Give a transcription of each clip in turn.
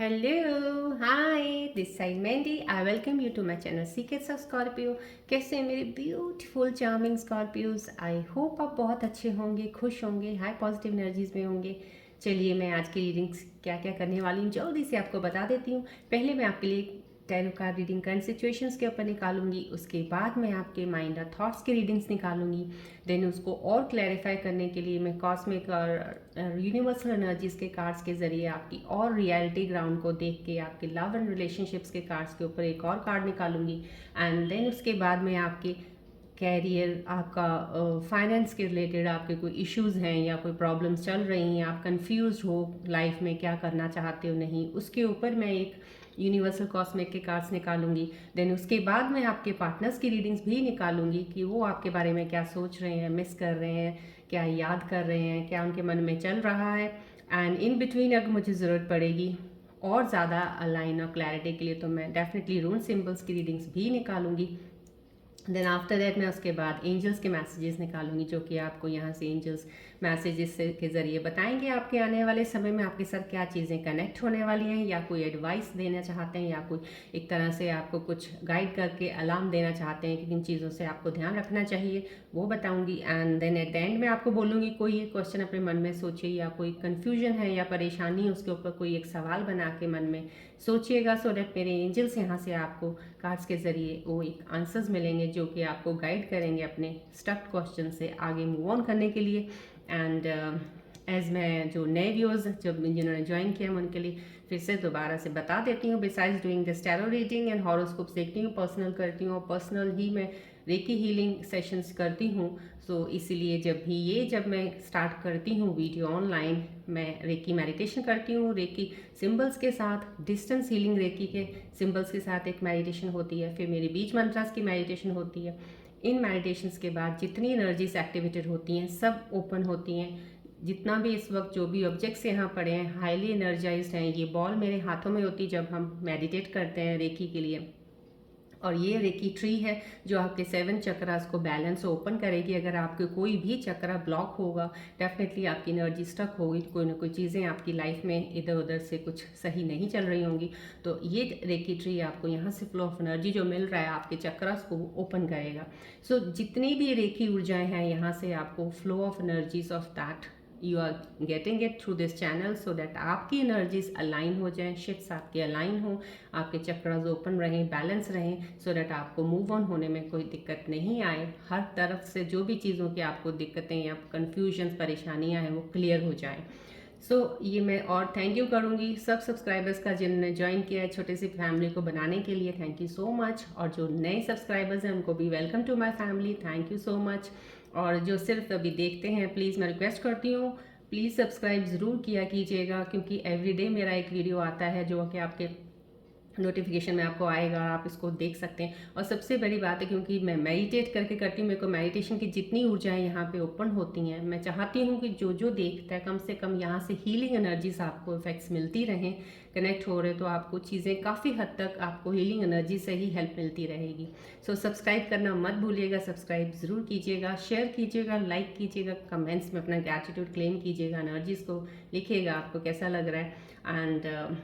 Hello hi this side Mandy I welcome you to my channel secrets of Scorpio. कैसे हैं मेरे beautiful charming Scorpios. I hope आप बहुत अच्छे होंगे, खुश होंगे, हाई पॉजिटिव एनर्जीज में होंगे। चलिए मैं आज की रीडिंग्स क्या क्या करने वाली हूँ जल्दी से आपको बता देती हूँ। पहले मैं आपके लिए tarot card reading current situations के ऊपर निकालूंगी, उसके बाद मैं आपके माइंड और थॉट्स की रीडिंग्स निकालूंगी। देन उसको और क्लैरिफाई करने के लिए मैं कॉस्मिक और यूनिवर्सल एनर्जीज के कार्ड्स के जरिए आपकी और रियलिटी ग्राउंड को देख के आपके लव एंड रिलेशनशिप्स के कार्ड्स के ऊपर एक और कार्ड निकालूंगी। एंड देन उसके बाद मैं आपके कैरियर, आपका फाइनेंस के रिलेटेड आपके कोई इश्यूज़ हैं या कोई प्रॉब्लम्स चल रही हैं, आप कंफ्यूज हो लाइफ में क्या करना चाहते हो नहीं, उसके ऊपर मैं एक यूनिवर्सल कॉस्मिक के कार्ड्स निकालूंगी। देन उसके बाद मैं आपके पार्टनर्स की रीडिंग्स भी निकालूंगी कि वो आपके बारे में क्या सोच रहे हैं, मिस कर रहे हैं, क्या याद कर रहे हैं, क्या उनके मन में चल रहा है। एंड इन बिटवीन अगर मुझे ज़रूरत पड़ेगी और ज़्यादा अलाइन और क्लैरिटी के लिए तो मैं डेफिनेटली रून सिंबल्स की रीडिंग्स भी निकालूंगी। देन आफ्टर दैट मैं उसके बाद एंजल्स के मैसेजेस निकालूंगी, जो कि आपको यहाँ से एंजल्स मैसेजेस के ज़रिए बताएंगे आपके आने वाले समय में आपके साथ क्या चीज़ें कनेक्ट होने वाली हैं, या कोई एडवाइस देना चाहते हैं, या कोई एक तरह से आपको कुछ गाइड करके अलार्म देना चाहते हैं कि किन चीज़ों से आपको ध्यान रखना चाहिए, वो बताऊँगी। And then at the end में आपको बोलूँगी कोई एक क्वेश्चन अपने मन में सोचिए, या कोई कन्फ्यूजन है या परेशानी, उसके ऊपर कोई एक सवाल बना के मन में सोचिएगा, सो डैट मेरे एंजल्स यहाँ से आपको कार्ड्स के ज़रिए वो एक आंसर्स मिलेंगे जो कि आपको गाइड करेंगे अपने स्टक्ड क्वेश्चन से आगे मूव ऑन करने के लिए। एंड एज मैं जो नए व्यूअर्स जब जिन्होंने ज्वाइन किया मैं उनके लिए फिर से दोबारा से बता देती हूँ, besides doing this tarot reading and horoscopes देखती हूँ, पर्सनल करती हूँ और पर्सनल ही मैं रेकी हीलिंग सेशंस करती हूँ। सो इसीलिए जब मैं स्टार्ट करती हूँ वीडियो ऑनलाइन, मैं रेकी मेडिटेशन करती हूँ, रेकी सिंबल्स के साथ, डिस्टेंस हीलिंग रेकी के सिंबल्स के साथ एक मेडिटेशन होती है, फिर मेरी बीच मंत्रास की मेडिटेशन होती है। इन मेडिटेशंस के बाद जितनी एनर्जीज एक्टिवेटेड होती हैं सब ओपन होती हैं। जितना भी इस वक्त जो भी ऑब्जेक्ट्स यहाँ पड़े हैं हाईली एनर्जाइज्ड हैं। ये बॉल मेरे हाथों में होती है जब हम मेडिटेट करते हैं रेकी के लिए, और ये रेकी ट्री है जो आपके 7 चक्रास को बैलेंस ओपन करेगी। अगर आपके कोई भी चक्रा ब्लॉक होगा, डेफिनेटली आपकी एनर्जी स्टक होगी, कोई ना कोई चीज़ें आपकी लाइफ में इधर उधर से कुछ सही नहीं चल रही होंगी, तो ये रेकी ट्री आपको यहाँ से फ्लो ऑफ एनर्जी जो मिल रहा है आपके चक्रास को ओपन करेगा। सो जितनी भी रेकी ऊर्जाएं हैं यहाँ से आपको flow of energies of that you are getting it through this channel, so that आपकी एनर्जीज अलाइन हो जाएं, शिफ्ट्स आपके अलाइन हो, आपके चक्रास ओपन रहें, बैलेंस रहें, सो दैट आपको मूव ऑन होने में कोई दिक्कत नहीं आए। हर तरफ से जो भी चीज़ों की आपको दिक्कतें या कन्फ्यूजन परेशानियां हैं वो क्लियर हो जाएं। ये मैं और थैंक यू करूँगी सब सब्सक्राइबर्स का जिन्होंने ज्वाइन किया है छोटे सी फैमिली को बनाने के लिए, थैंक यू सो मच। और जो नए सब्सक्राइबर्स हैं उनको भी welcome to my family, thank you so much. और जो सिर्फ अभी देखते हैं, प्लीज़ मैं रिक्वेस्ट करती हूँ प्लीज़ सब्सक्राइब ज़रूर किया कीजिएगा, क्योंकि एवरीडे मेरा एक वीडियो आता है जो कि आपके नोटिफिकेशन में आपको आएगा, आप इसको देख सकते हैं। और सबसे बड़ी बात है, क्योंकि मैं मेडिटेट करके करती हूँ, मेरे को मेडिटेशन की जितनी ऊर्जाएं यहाँ पे ओपन होती हैं, मैं चाहती हूँ कि जो जो देखता है कम से कम यहाँ से हीलिंग एनर्जीज आपको इफेक्ट्स मिलती रहें, कनेक्ट हो रहे तो आपको चीज़ें काफ़ी हद तक आपको हीलिंग एनर्जी से ही हेल्प मिलती रहेगी। सब्सक्राइब करना मत भूलिएगा, सब्सक्राइब ज़रूर कीजिएगा, शेयर कीजिएगा, लाइक कीजिएगा, कमेंट्स में अपना ग्रैटिट्यूड क्लेम कीजिएगा, एनर्जीज को लिखिएगा आपको कैसा लग रहा है। एंड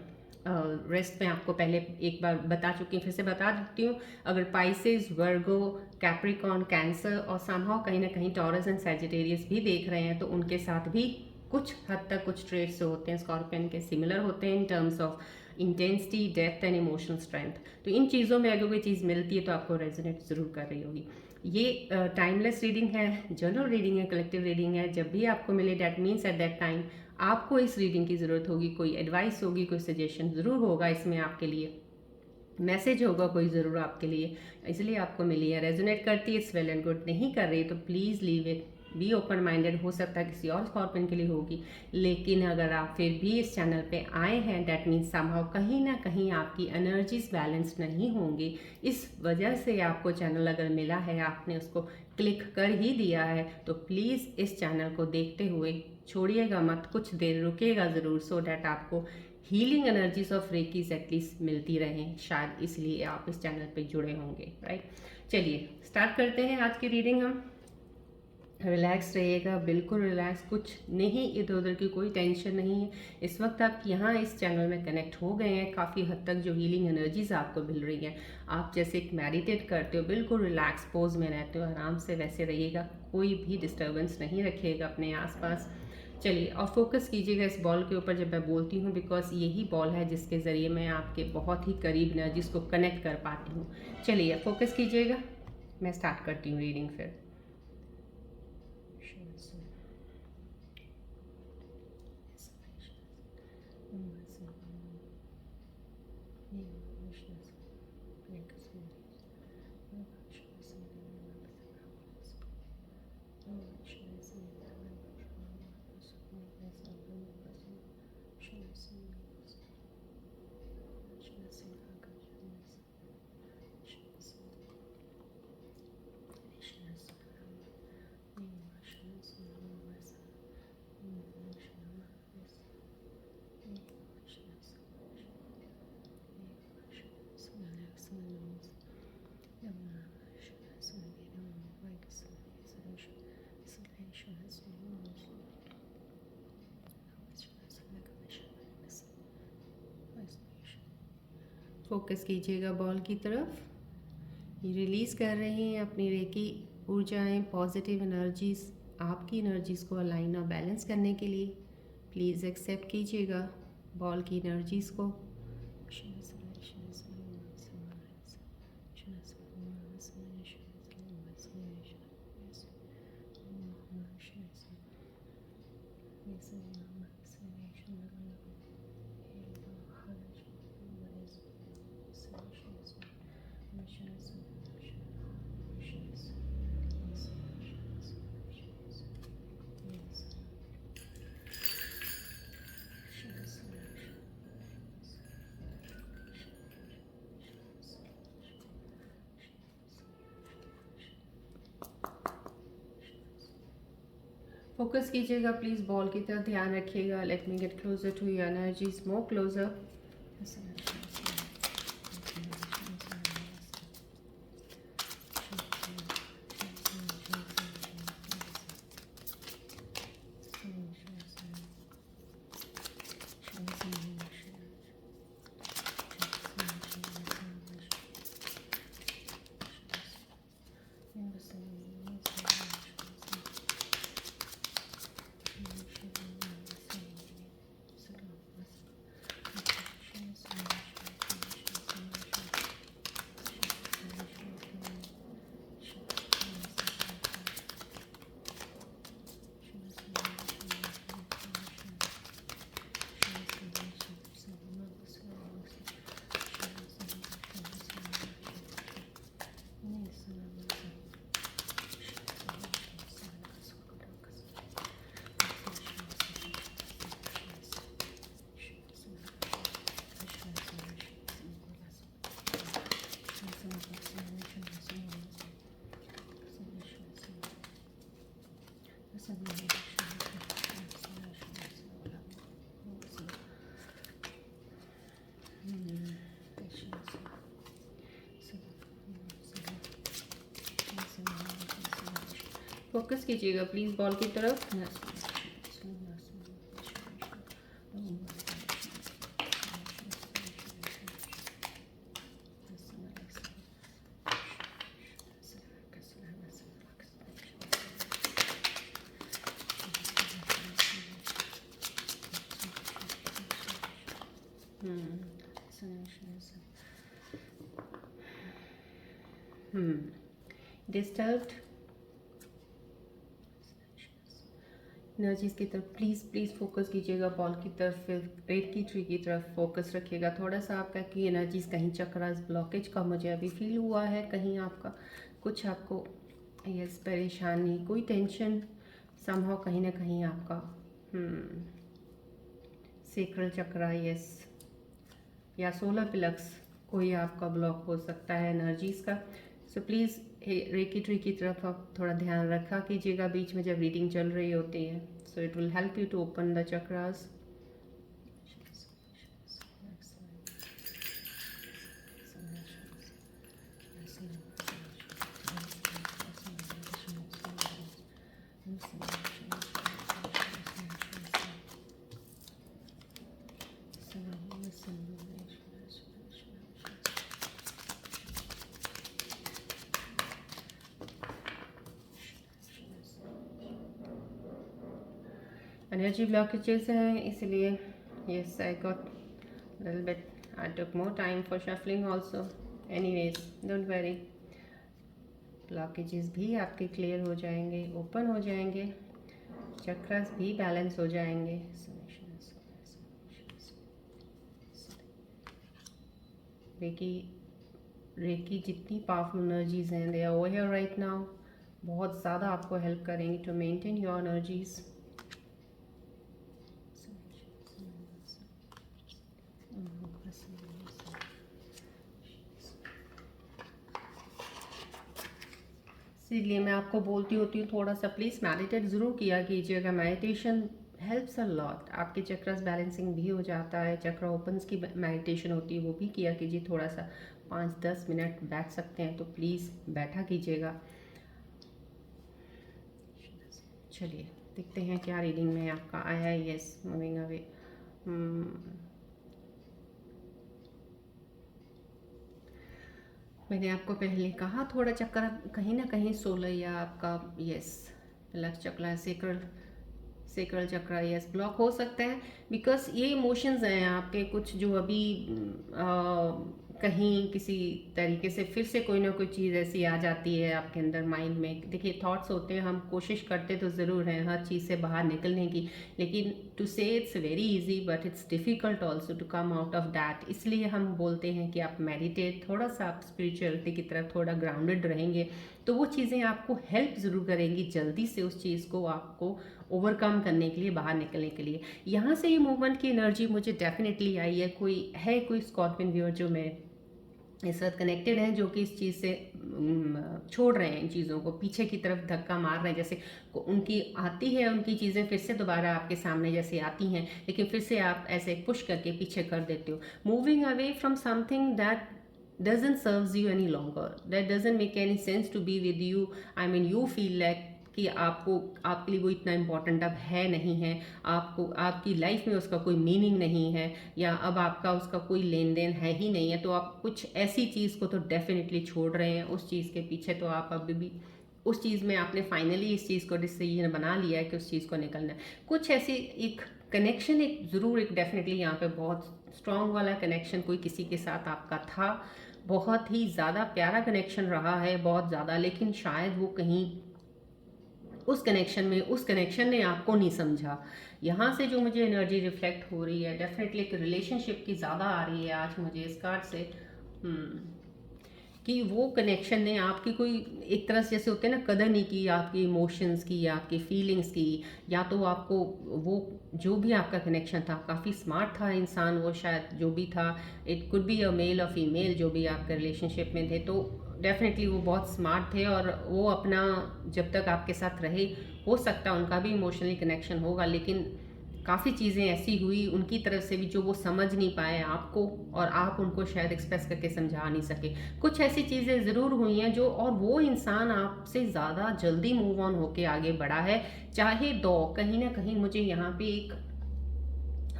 रेस्ट में आपको पहले एक बार बता चुकी हूँ, फिर से बता देती हूँ। अगर पाइसेस, वर्गो, कैप्रिकॉन, कैंसर और समहाउ कहीं ना कहीं टॉरस एंड सैजिटेरियस भी देख रहे हैं, तो उनके साथ भी कुछ हद तक कुछ ट्रेड्स होते हैं स्कॉर्पियन के सिमिलर होते हैं in terms of intensity, depth and emotional strength. तो इन चीज़ों में अगर कोई चीज़ मिलती है तो आपको रेजोनेट ज़रूर कर रही होगी। ये टाइमलेस रीडिंग है, जनरल रीडिंग है, कलेक्टिव रीडिंग है। जब भी आपको मिले that means eight that time आपको इस रीडिंग की ज़रूरत होगी, कोई एडवाइस होगी, कोई सजेशन ज़रूर होगा इसमें आपके लिए, मैसेज होगा कोई ज़रूर आपके लिए, इसलिए आपको मिली है। रेजोनेट करती है इट्स वेल एंड गुड, नहीं कर रही तो please leave it, be open minded. हो सकता है किसी और स्कॉर्पियन के लिए होगी, लेकिन अगर आप फिर भी इस चैनल पे आए हैं डैट मीन्स समहाउ कहीं ना कहीं आपकी एनर्जीज बैलेंस नहीं होंगी। इस वजह से आपको चैनल अगर मिला है, आपने उसको क्लिक कर ही दिया है, तो प्लीज़ इस चैनल को देखते हुए छोड़िएगा मत, कुछ देर रुकेगा ज़रूर, सो डैट आपको हीलिंग एनर्जीज ऑफ रेकीज एटलीस्ट मिलती रहें, शायद इसलिए आप इस चैनल पे जुड़े होंगे, राइट। चलिए स्टार्ट करते हैं आज की रीडिंग हम। रिलैक्स रहिएगा, बिल्कुल रिलैक्स, कुछ नहीं इधर उधर की कोई टेंशन नहीं है। इस वक्त आप यहाँ इस चैनल में कनेक्ट हो गए हैं, काफ़ी हद तक जो हीलिंग एनर्जीज आपको मिल रही हैं, आप जैसे एक मेडिटेट करते हो, बिल्कुल रिलैक्स पोज में रहते हो, आराम से वैसे रहिएगा, कोई भी डिस्टर्बेंस नहीं रखिएगा अपने आसपास। चलिए, और फोकस कीजिएगा इस बॉल के ऊपर जब मैं बोलती हूँ, बिकॉज यही बॉल है जिसके ज़रिए मैं आपके बहुत ही करीब एनर्जीज को कनेक्ट कर पाती हूँ। चलिए फोकस कीजिएगा, मैं स्टार्ट करती हूँ रीडिंग फिर। फोकस कीजिएगा बॉल की तरफ, ये रिलीज़ कर रहे हैं अपनी रेकी ऊर्जाएं, पॉजिटिव एनर्जीज, आपकी एनर्जीज़ को अलाइन और बैलेंस करने के लिए प्लीज़ एक्सेप्ट कीजिएगा बॉल की एनर्जीज़ को। फोकस कीजिएगा प्लीज़ बॉल की तरफ, ध्यान रखिएगा। Let me get closer to your energies, more closer. Focus कीजिएगा प्लीज़ बॉल की तरफ। डिस्टर्ब्ड एनर्जीज की तरफ प्लीज़ प्लीज़ फोकस कीजिएगा बॉल की तरफ, फिर रेड की ट्री की तरफ फोकस रखिएगा। थोड़ा सा आपका की एनर्जीज कहीं चक्रास ब्लॉकेज का मुझे अभी फील हुआ है, कहीं आपका कुछ आपको यस परेशानी, कोई टेंशन समहाउ कहीं ना कहीं आपका सेक्रल चक्रा यस या सोलर प्लक्स कोई आपका ब्लॉक हो सकता है एनर्जीज का। सो प्लीज़ रेकी ट्री की तरफ आप थोड़ा ध्यान रखा कीजिएगा बीच में जब रीडिंग चल रही होती है। So it will help you to open the chakras. Energy blockages हैं, इसलिए yes I got little bit, I took more time for shuffling also. Anyways don't worry, blockages भी आपके क्लियर हो जाएंगे, ओपन हो जाएंगे, चक्रास भी बैलेंस हो जाएंगे। रेकी रेकी जितनी पावरफुल एनर्जीज हैं they are over here right now, बहुत ज़्यादा आपको हेल्प करेंगी टू मेंटेन योर एनर्जीज। इसीलिए मैं आपको बोलती होती हूँ थोड़ा सा प्लीज़ मेडिटेट ज़रूर किया कीजिएगा। मेडिटेशन हेल्प्स अ लॉट, आपके चक्रस बैलेंसिंग भी हो जाता है, चक्र ओपन्स की मेडिटेशन होती है वो भी किया कीजिए। थोड़ा सा 5-10 मिनट बैठ सकते हैं तो प्लीज़ बैठा कीजिएगा। चलिए देखते हैं क्या रीडिंग में आपका आया है। Yes, moving away. मैंने आपको पहले कहा थोड़ा चक्कर कहीं ना कहीं 16 या आपका यस लक्ष्य चक्र सेक्रल चक्र यस ब्लॉक हो सकता है, बिकॉज ये इमोशंस हैं आपके कुछ जो अभी कहीं किसी तरीके से फिर से कोई ना कोई चीज़ ऐसी आ जाती है आपके अंदर माइंड में। देखिए थॉट्स होते हैं, हम कोशिश करते तो ज़रूर हैं हर चीज़ से बाहर निकलने की, लेकिन to say it's very easy but it's difficult also to come out of that. इसलिए हम बोलते हैं कि आप मेडिटेट, थोड़ा सा आप स्पिरिचुअलिटी की तरफ थोड़ा ग्राउंडेड रहेंगे तो वो चीज़ें आपको हेल्प ज़रूर करेंगी जल्दी से उस चीज़ को आपको ओवरकम करने के लिए, बाहर निकलने के लिए। यहाँ से ये मूवमेंट की एनर्जी मुझे डेफिनेटली आई है। कोई स्कॉर्पियन व्यूअर जो मैं इस वक्त कनेक्टेड हैं, जो कि इस चीज़ से छोड़ रहे हैं, इन चीज़ों को पीछे की तरफ धक्का मार रहे हैं। जैसे उनकी आती है, उनकी चीज़ें फिर से दोबारा आपके सामने जैसे आती हैं, लेकिन फिर से आप ऐसे पुश करके पीछे कर देते हो। Moving away from something that doesn't serves you any longer, that doesn't make any sense to be with you. I mean you feel like कि आपके लिए वो इतना इम्पोर्टेंट अब है नहीं है, आपको आपकी लाइफ में उसका कोई मीनिंग नहीं है, या अब आपका उसका कोई लेन देन है ही नहीं है, तो आप कुछ ऐसी चीज़ को तो डेफिनेटली छोड़ रहे हैं। उस चीज़ के पीछे तो आप अभी भी उस चीज़ में आपने फाइनली इस चीज़ को डिसीजन बना लिया है कि उस चीज़ को निकलना है। कुछ ऐसी एक कनेक्शन एक ज़रूर एक डेफिनेटली यहाँ पे बहुत स्ट्रॉन्ग वाला कनेक्शन कोई किसी के साथ आपका था, बहुत ही ज़्यादा प्यारा कनेक्शन रहा है, बहुत ज़्यादा, लेकिन शायद वो कहीं उस कनेक्शन ने आपको नहीं समझा। यहाँ से जो मुझे एनर्जी रिफ्लेक्ट हो रही है डेफिनेटली एक रिलेशनशिप की ज़्यादा आ रही है आज मुझे इस कार्ड से। कि वो कनेक्शन ने आपकी कोई एक तरह से जैसे होते हैं ना कदर नहीं की आपकी इमोशंस की या आपकी फीलिंग्स की, या तो आपको वो जो भी आपका कनेक्शन था काफ़ी स्मार्ट था इंसान वो, शायद जो भी था, it could be a male और फीमेल जो भी आपके रिलेशनशिप में थे, तो डेफिनेटली वो बहुत स्मार्ट थे और वो अपना जब तक आपके साथ रहे हो सकता है उनका भी इमोशनली कनेक्शन होगा, लेकिन काफ़ी चीज़ें ऐसी हुई उनकी तरफ से भी जो वो समझ नहीं पाए आपको, और आप उनको शायद एक्सप्रेस करके समझा नहीं सके। कुछ ऐसी चीज़ें ज़रूर हुई हैं जो, और वो इंसान आपसे ज़्यादा जल्दी मूव ऑन होके आगे बढ़ा है। चाहे दो कहीं ना कहीं मुझे यहाँ पे एक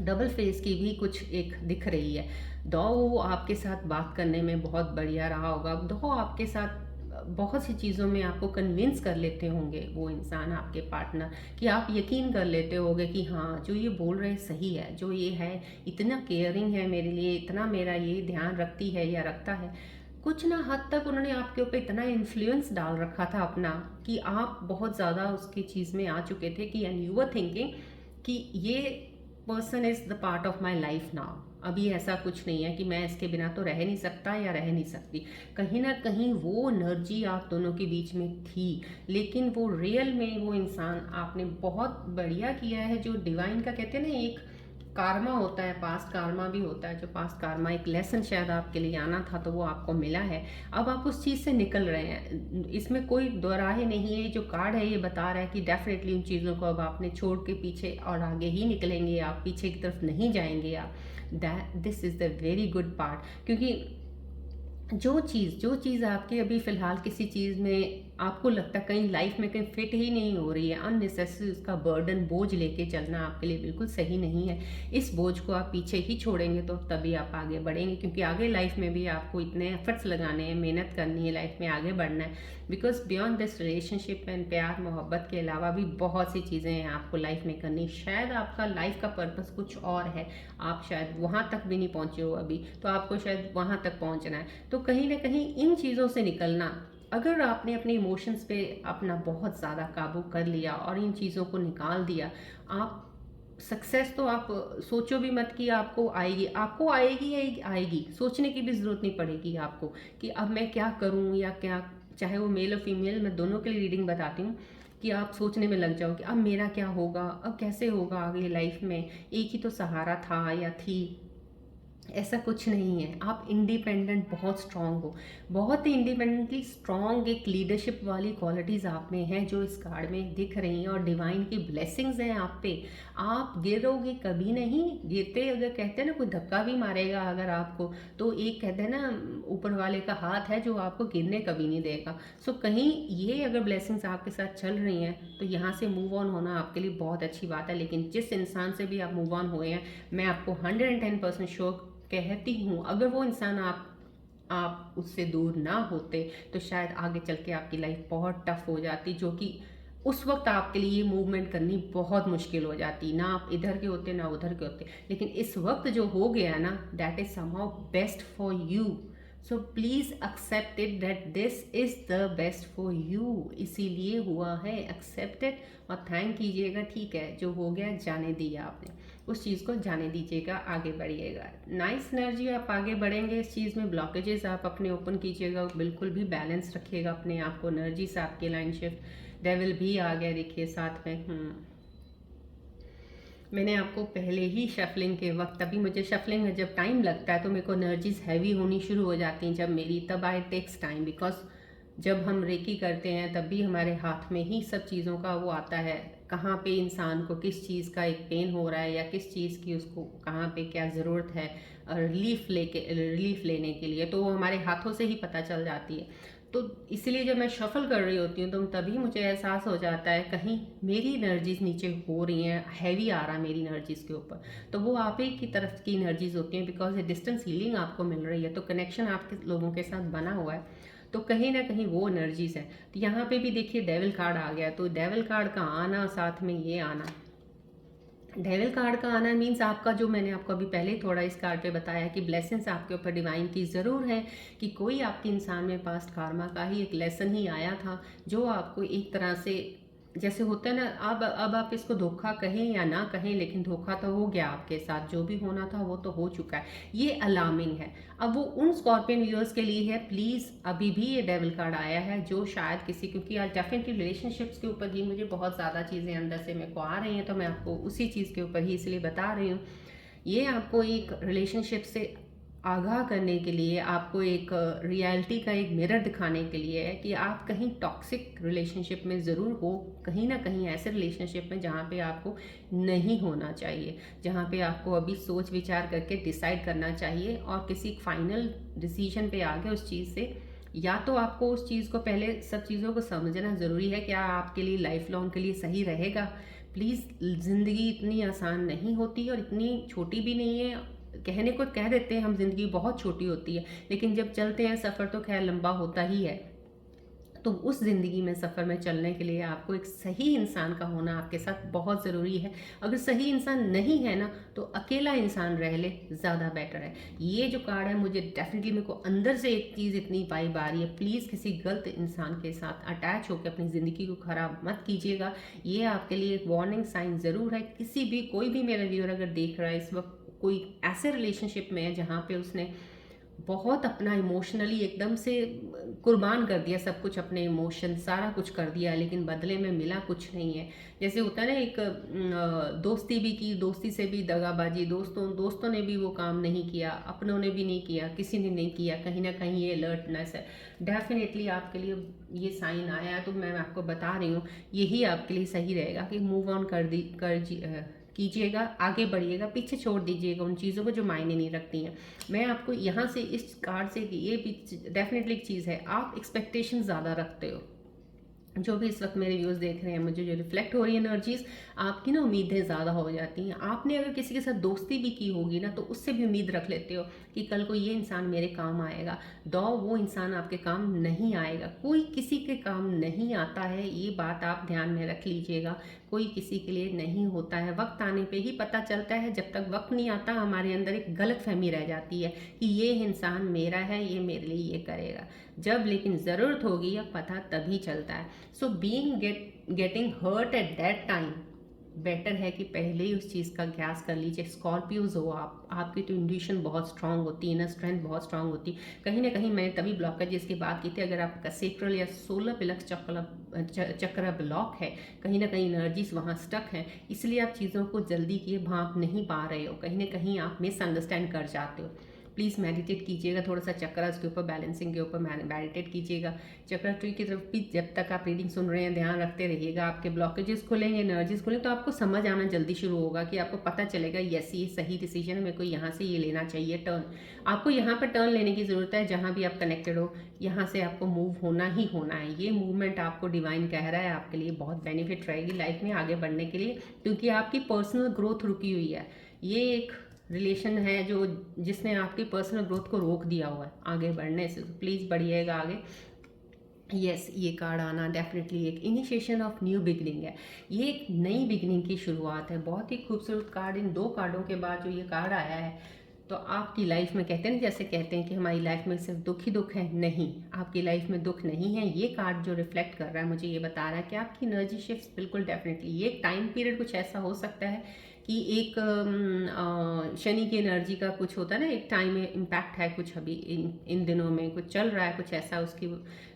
डबल फेस की भी कुछ एक दिख रही है। दो वो आपके साथ बात करने में बहुत बढ़िया रहा होगा, दो आपके साथ बहुत सी चीज़ों में आपको कन्विंस कर लेते होंगे वो इंसान आपके पार्टनर, कि आप यकीन कर लेते होंगे कि हाँ जो ये बोल रहे सही है, जो ये है इतना केयरिंग है मेरे लिए, इतना मेरा ये ध्यान रखती है या रखता है। कुछ ना हद तक उन्होंने आपके ऊपर इतना इन्फ्लुएंस डाल रखा था अपना कि आप बहुत ज़्यादा उसकी चीज़ में आ चुके थे कि एंड यू वर थिंकिंग कि ये person is the part of my life now. अभी ऐसा कुछ नहीं है कि मैं इसके बिना तो रह नहीं सकता या रह नहीं सकती। कहीं ना कहीं वो एनर्जी आप दोनों के बीच में थी, लेकिन वो रियल में वो इंसान आपने बहुत बढ़िया किया है। जो डिवाइन का कहते हैं ना एक कारमा होता है, पास्ट कारमा भी होता है, जो पास्ट कारमा एक लेसन शायद आपके लिए आना था तो वो आपको मिला है। अब आप उस चीज़ से निकल रहे हैं, इसमें कोई दोराहे नहीं है। जो कार्ड है ये बता रहा है कि डेफिनेटली उन चीज़ों को अब आपने छोड़ के पीछे और आगे ही निकलेंगे, आप पीछे की तरफ नहीं जाएंगे आप। This is the very good part, क्योंकि जो चीज़ आपके अभी फ़िलहाल किसी चीज़ में आपको लगता है कहीं लाइफ में कहीं फिट ही नहीं हो रही है, अननेसेसरी उसका बर्डन बोझ लेके चलना आपके लिए बिल्कुल सही नहीं है। इस बोझ को आप पीछे ही छोड़ेंगे तो तभी आप आगे बढ़ेंगे, क्योंकि आगे लाइफ में भी आपको इतने एफर्ट्स लगाने हैं, मेहनत करनी है, लाइफ में आगे बढ़ना है। Because beyond this relationship and प्यार मोहब्बत के अलावा भी बहुत सी चीज़ें हैं आपको लाइफ में करनी। शायद आपका लाइफ का पर्पस कुछ और है, आप शायद वहाँ तक भी नहीं पहुँचे हो अभी, तो आपको शायद वहाँ तक पहुँचना है। तो कहीं ना कहीं इन चीज़ों से निकलना, अगर आपने अपने इमोशंस पे अपना बहुत ज़्यादा काबू कर लिया और इन चीज़ों को निकाल दिया, आप सक्सेस तो आप सोचो भी मत कि आपको आएगी, आपको आएगी आएगी आएगी, सोचने की भी ज़रूरत नहीं पड़ेगी आपको कि अब मैं क्या करूं या क्या। चाहे वो मेल और फीमेल, मैं दोनों के लिए रीडिंग बताती हूँ कि आप सोचने में लग जाओ कि अब मेरा क्या होगा, अब कैसे होगा आगे लाइफ में, एक ही तो सहारा था या थी। ऐसा कुछ नहीं है, आप इंडिपेंडेंट बहुत स्ट्रांग हो, बहुत ही इंडिपेंडेंटली स्ट्रांग। एक लीडरशिप वाली क्वालिटीज़ आप में हैं जो इस कार्ड में दिख रही हैं, और डिवाइन की ब्लेसिंग्स हैं आप पे। आप गिरोगे कभी नहीं, गिरते अगर कहते हैं ना कोई धक्का भी मारेगा अगर आपको, तो एक कहते हैं ना ऊपर वाले का हाथ है जो आपको गिरने कभी नहीं देगा। सो कहीं ये अगर ब्लेसिंग्स आपके साथ चल रही हैं तो यहाँ से मूव ऑन होना आपके लिए बहुत अच्छी बात है। लेकिन जिस इंसान से भी आप मूव ऑन हुए हैं, मैं आपको 110% श्योर कहती हूँ, अगर वो इंसान आप उससे दूर ना होते तो शायद आगे चल के आपकी लाइफ बहुत टफ हो जाती, जो कि उस वक्त आपके लिए ये मूवमेंट करनी बहुत मुश्किल हो जाती। ना आप इधर के होते ना उधर के होते, लेकिन इस वक्त जो हो गया ना, that is somehow best for you. So please accept it that this is the best for you, इसीलिए हुआ है, एक्सेप्ट इट और थैंक कीजिएगा। ठीक है, जो हो गया जाने दिया आपने, उस चीज़ को जाने दीजिएगा, आगे बढ़िएगा। नाइस एनर्जी, आप आगे बढ़ेंगे इस चीज़ में। ब्लॉकेजेस आप अपने ओपन कीजिएगा, बिल्कुल भी बैलेंस रखिएगा अपने आप को। एनर्जी से आपके लाइन शिफ्ट, डेविल भी आ गया देखिए साथ में। मैंने आपको पहले ही शफलिंग के वक्त, अभी मुझे शफलिंग में जब टाइम लगता है तो मेरे को एनर्जीज हैवी होनी शुरू हो जाती हैं जब मेरी, तब आई टेक्स टाइम, बिकॉज जब हम रेकी करते हैं तब भी हमारे हाथ में ही सब चीज़ों का वो आता है, कहाँ पे इंसान को किस चीज़ का एक पेन हो रहा है या किस चीज़ की उसको कहाँ पे क्या ज़रूरत है रिलीफ लेने के लिए, तो वो हमारे हाथों से ही पता चल जाती है। तो इसलिए जब मैं शफल कर रही होती हूँ तो तभी मुझे एहसास हो जाता है कहीं मेरी एनर्जीज नीचे हो रही हैं, हैवी आ रहा है मेरी एनर्जीज के ऊपर, तो वो आप ही की तरफ की एनर्जीज होती हैं, बिकॉज ये डिस्टेंस हीलिंग आपको मिल रही है, तो कनेक्शन आपके लोगों के साथ बना हुआ है, तो कहीं ना कहीं वो एनर्जीज है। तो यहाँ पे भी देखिए डेविल कार्ड आ गया, तो डेविल कार्ड का आना, साथ में ये आना, डेविल कार्ड का आना मीन्स आपका, जो मैंने आपको अभी पहले थोड़ा इस कार्ड पे बताया कि ब्लेसिंग्स आपके ऊपर डिवाइन की ज़रूर है, कि कोई आपके इंसान में पास्ट कार्मा का ही एक लेसन ही आया था जो आपको एक तरह से, जैसे होता है ना, अब आप इसको धोखा कहें या ना कहें, लेकिन धोखा तो हो गया आपके साथ, जो भी होना था वो तो हो चुका है, ये अलार्मिंग है। अब वो उन स्कॉर्पियन व्यूअर्स के लिए है, प्लीज़ अभी भी ये डेविल कार्ड आया है जो शायद किसी, क्योंकि आज डेफिनेटली रिलेशनशिप्स के ऊपर ही मुझे बहुत ज़्यादा चीज़ें अंदर से मेरे को आ रही हैं, तो मैं आपको उसी चीज़ के ऊपर ही इसलिए बता रही हूँ। ये आपको एक रिलेशनशिप से आगाह करने के लिए, आपको एक रियलिटी का एक मिरर दिखाने के लिए है कि आप कहीं टॉक्सिक रिलेशनशिप में ज़रूर हो, कहीं ना कहीं ऐसे रिलेशनशिप में जहाँ पे आपको नहीं होना चाहिए, जहाँ पे आपको अभी सोच विचार करके डिसाइड करना चाहिए और किसी फाइनल डिसीजन पे आगे उस चीज़ से, या तो आपको उस चीज़ को पहले सब चीज़ों को समझना ज़रूरी है, क्या आपके लिए लाइफ लॉन्ग के लिए सही रहेगा। प्लीज़, ज़िंदगी इतनी आसान नहीं होती और इतनी छोटी भी नहीं है। कहने को कह देते हैं हम ज़िंदगी बहुत छोटी होती है, लेकिन जब चलते हैं सफ़र तो खैर लंबा होता ही है। तो उस ज़िंदगी में सफ़र में चलने के लिए आपको एक सही इंसान का होना आपके साथ बहुत ज़रूरी है। अगर सही इंसान नहीं है ना, तो अकेला इंसान रह ले, ज़्यादा बेटर है। ये जो कार्ड है, मुझे डेफिनेटली, मेरे को अंदर से एक चीज़ इतनी वाइब आ रही है, प्लीज़ किसी गलत इंसान के साथ अटैच होकर अपनी ज़िंदगी को ख़राब मत कीजिएगा। ये आपके लिए एक वार्निंग साइन ज़रूर है। किसी भी, कोई भी मेरा व्यूअर अगर देख रहा है इस वक्त, कोई ऐसे रिलेशनशिप में है जहाँ पे उसने बहुत अपना इमोशनली एकदम से कुर्बान कर दिया, सब कुछ, अपने इमोशन सारा कुछ कर दिया, लेकिन बदले में मिला कुछ नहीं है। जैसे होता है ना, एक दोस्ती भी की, दोस्ती से भी दगाबाजी, दोस्तों ने भी वो काम नहीं किया, अपनों ने भी नहीं किया, किसी ने नहीं किया, कहीं ना कहीं ये अलर्टनेस है। डेफिनेटली आपके लिए ये साइन आया है, तो मैं आपको बता रही हूँ यही आपके लिए सही रहेगा कि मूव ऑन कीजिएगा, आगे बढ़िएगा, पीछे छोड़ दीजिएगा उन चीज़ों को जो मायने नहीं रखती हैं। मैं आपको यहाँ से इस कार्ड से, ये भी डेफिनेटली एक चीज़ है, आप एक्सपेक्टेशन ज़्यादा रखते हो, जो भी इस वक्त मेरे व्यूज़ देख रहे हैं, मुझे जो रिफ्लेक्ट हो रही है एनर्जीज, आपकी ना उम्मीदें ज़्यादा हो जाती हैं। आपने अगर किसी के साथ दोस्ती भी की होगी ना, तो उससे भी उम्मीद रख लेते हो कि कल को ये इंसान मेरे काम आएगा। वो इंसान आपके काम नहीं आएगा। कोई किसी के काम नहीं आता है, ये बात आप ध्यान में रख लीजिएगा। कोई किसी के लिए नहीं होता है। वक्त आने पे ही पता चलता है। जब तक वक्त नहीं आता, हमारे अंदर एक गलत फहमी रह जाती है कि ये इंसान मेरा है, ये मेरे लिए ये करेगा। जब लेकिन ज़रूरत होगी, अब पता तभी चलता है। So getting hurt at that time, better है कि पहले ही उस चीज़ का ग्यास कर लीजिए। स्कॉर्पियोज हो आप, आपकी तो इंट्यूशन बहुत स्ट्रांग होती है, इनर स्ट्रेंथ बहुत स्ट्रांग होती है। कहीं ना कहीं मैंने तभी ब्लॉकेजेस की बात की थी। अगर आपका सेक्रल या सोलर प्लेक्स चक्र ब्लॉक है, कहीं ना कहीं एनर्जीज वहाँ स्टक हैं, इसलिए आप चीज़ों को जल्दी किए भांप नहीं पा रहे हो। कहीं ना कहीं आप मिसअंडरस्टैंड कर जाते हो। प्लीज़ मेडिटेट कीजिएगा, थोड़ा सा चक्रास के ऊपर, बैलेंसिंग के ऊपर मेडिटेट कीजिएगा। चक्रा ट्री की तरफ भी जब तक आप रीडिंग सुन रहे हैं ध्यान रखते रहिएगा। आपके ब्लॉकेजेस खुलेंगे, एनर्जीज खुलेंगे, तो आपको समझ आना जल्दी शुरू होगा कि आपको पता चलेगा यस ये सही डिसीजन है, मेरे को यहाँ से ये लेना चाहिए टर्न। आपको यहाँ पर टर्न लेने की ज़रूरत है। जहाँ भी आप कनेक्टेड हो, यहाँ से आपको मूव होना ही होना है। ये मूवमेंट आपको डिवाइन कह रहा है, आपके लिए बहुत बेनिफिट रहेगी लाइफ में आगे बढ़ने के लिए, क्योंकि आपकी पर्सनल ग्रोथ रुकी हुई है। ये एक रिलेशन है जो जिसने आपकी पर्सनल ग्रोथ को रोक दिया हुआ है आगे बढ़ने से। तो प्लीज़ बढ़िएगा आगे। यस, ये कार्ड आना डेफिनेटली एक इनिशिएशन ऑफ न्यू बिगनिंग है। ये एक नई बिगनिंग की शुरुआत है। बहुत ही खूबसूरत कार्ड। इन 2 कार्डों के बाद जो ये कार्ड आया है, तो आपकी लाइफ में कहते हैं ना, जैसे कहते हैं कि हमारी लाइफ में सिर्फ दुख ही दुख है, नहीं, आपकी लाइफ में दुख नहीं है। ये कार्ड जो रिफ्लेक्ट कर रहा है, मुझे ये बता रहा है कि आपकी एनर्जी शिफ्ट बिल्कुल डेफिनेटली। ये टाइम पीरियड कुछ ऐसा हो सकता है कि एक शनि की एनर्जी का कुछ होता है ना, एक टाइम में इम्पैक्ट है कुछ अभी इन दिनों में कुछ चल रहा है, कुछ ऐसा उसके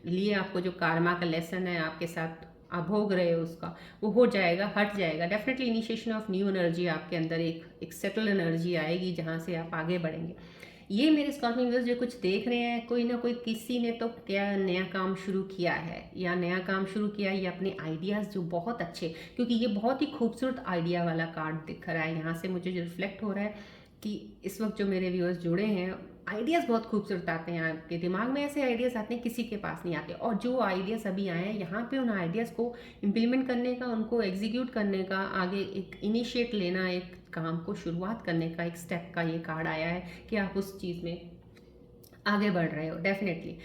लिए आपको जो कारमा का लेसन है आपके साथ आप भोग रहे हो, उसका वो हो जाएगा, हट जाएगा। Definitely initiation of new energy आपके अंदर एक सेटल एनर्जी आएगी जहाँ से आप आगे बढ़ेंगे। ये मेरे स्कॉर्पियो व्यूअर्स जो कुछ देख रहे हैं, कोई ना कोई किसी ने तो क्या नया काम शुरू किया है, या नया काम शुरू किया है, या अपने आइडियाज़ जो बहुत अच्छे, क्योंकि ये बहुत ही खूबसूरत आइडिया वाला कार्ड दिख रहा है। यहाँ से मुझे जो रिफ्लेक्ट हो रहा है कि इस वक्त जो मेरे व्यूअर्स जुड़े हैं, आइडियाज़ बहुत खूबसूरत आते हैं आपके दिमाग में। ऐसे आइडियाज़ आते हैं किसी के पास नहीं आते। और जो आइडियाज़ अभी आए हैं यहाँ पे, उन आइडियाज़ को इम्प्लीमेंट करने का, उनको एग्जीक्यूट करने का, आगे एक इनिशिएट लेना, एक काम को शुरुआत करने का एक स्टेप का ये कार्ड आया है कि आप उस चीज़ में आगे बढ़ रहे हो। डेफिनेटली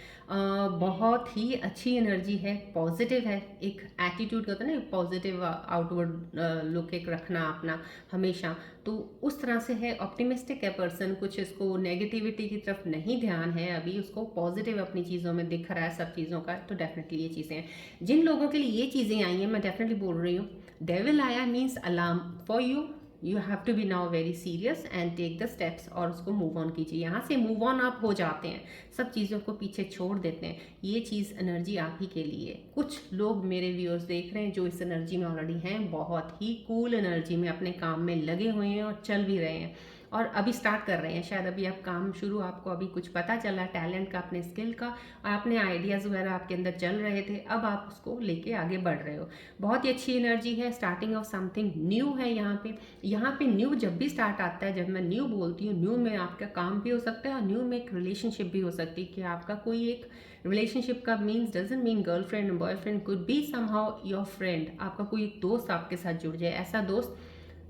बहुत ही अच्छी एनर्जी है, पॉजिटिव है। एक एटीट्यूड होता है ना, पॉजिटिव आउटवर्ड लुक एक रखना अपना हमेशा, तो उस तरह से है। ऑप्टिमिस्टिक है पर्सन, कुछ इसको नेगेटिविटी की तरफ नहीं ध्यान है अभी, उसको पॉजिटिव अपनी चीज़ों में दिख रहा है सब चीज़ों का। तो डेफिनेटली ये चीज़ें हैं जिन लोगों के लिए ये चीज़ें आई हैं, मैं डेफिनेटली बोल रही हूँ, डेविल आया means alarm for you. You have to be now very serious and take the steps, और उसको मूव ऑन कीजिए। यहाँ से मूव ऑन आप हो जाते हैं, सब चीज़ों को पीछे छोड़ देते हैं। ये चीज़ एनर्जी आप ही के लिए। कुछ लोग मेरे व्यूअर्स देख रहे हैं जो इस एनर्जी में ऑलरेडी हैं, बहुत ही कूल एनर्जी में अपने काम में लगे हुए हैं और चल भी रहे हैं, और अभी स्टार्ट कर रहे हैं। शायद अभी आप काम शुरू, आपको अभी कुछ पता चला टैलेंट का, अपने स्किल का, और अपने आइडियाज़ वगैरह आपके अंदर चल रहे थे, अब आप उसको लेके आगे बढ़ रहे हो। बहुत ही अच्छी एनर्जी है, स्टार्टिंग ऑफ समथिंग न्यू है यहाँ पे न्यू जब भी स्टार्ट आता है, जब मैं न्यू बोलती हूँ, न्यू में आपका काम भी हो सकता है और न्यू में एक रिलेशनशिप भी हो सकती है कि आपका कोई एक रिलेशनशिप का means doesn't mean girlfriend and boyfriend, could be somehow your friend. आपका कोई एक दोस्त आपके साथ जुड़ जाए, ऐसा दोस्त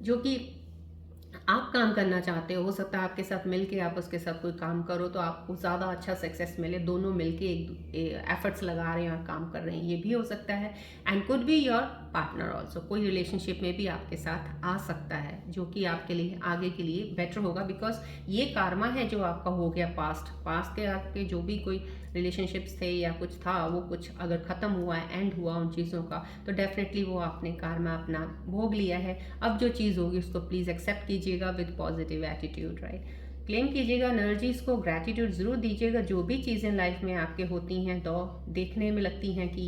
जो कि आप काम करना चाहते हो सकता है आपके साथ मिलके आप उसके साथ कोई काम करो तो आपको ज़्यादा अच्छा सक्सेस मिले, दोनों मिलके एक एफर्ट्स लगा रहे हैं और काम कर रहे हैं, ये भी हो सकता है। And could be your partner also, कोई रिलेशनशिप में भी आपके साथ आ सकता है जो कि आपके लिए आगे के लिए बेटर होगा, बिकॉज ये कारमा है जो आपका हो गया पास्ट के आपके जो भी कोई रिलेशनशिप्स थे या कुछ था, वो कुछ अगर ख़त्म हुआ है, एंड हुआ उन चीज़ों का, तो डेफिनेटली वो आपने कारमा अपना भोग लिया है। अब जो चीज़ होगी उसको प्लीज़ एक्सेप्ट कीजिएगा with positive attitude, right. Claim कीजिएगा एनर्जीज को, ग्रैटिट्यूड ज़रूर दीजिएगा। जो भी चीज़ें लाइफ में आपके होती हैं तो देखने में लगती हैं कि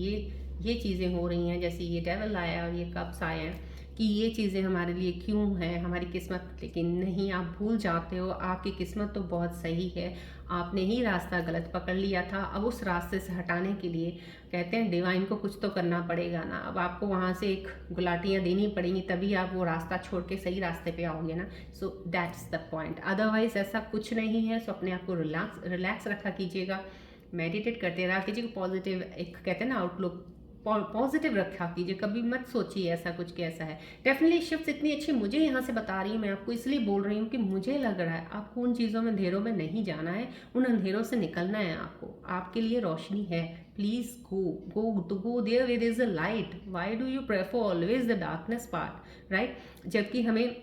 ये चीज़ें हो रही हैं, जैसे ये डेवल आया और ये कप्स आए हैं कि ये चीज़ें हमारे लिए क्यों हैं, हमारी किस्मत, लेकिन नहीं, आप भूल जाते हो आपकी किस्मत तो बहुत सही है, आपने ही रास्ता गलत पकड़ लिया था। अब उस रास्ते से हटाने के लिए कहते हैं डिवाइन को कुछ तो करना पड़ेगा ना, अब आपको वहाँ से एक गुलाटियाँ देनी पड़ेंगी, तभी आप वो रास्ता छोड़ के सही रास्ते पे आओगे ना। So that's the point, otherwise ऐसा कुछ नहीं है। सो अपने आप को रिलैक्स रखा कीजिएगा, मेडिटेट करते रहा कीजिएगा, पॉजिटिव एक कहते हैं ना आउटलुक पॉजिटिव रखा कीजिए, कभी मत सोचिए ऐसा कुछ कि ऐसा है। डेफिनेटली शिफ्ट इतनी अच्छी मुझे यहाँ से बता रही हूँ, मैं आपको इसलिए बोल रही हूँ कि मुझे लग रहा है आपको उन चीज़ों में, अंधेरों में नहीं जाना है, उन अंधेरों से निकलना है आपको। आपके लिए रोशनी है, please go, go there where is a light. Why do you prefer always the darkness part, right? जबकि हमें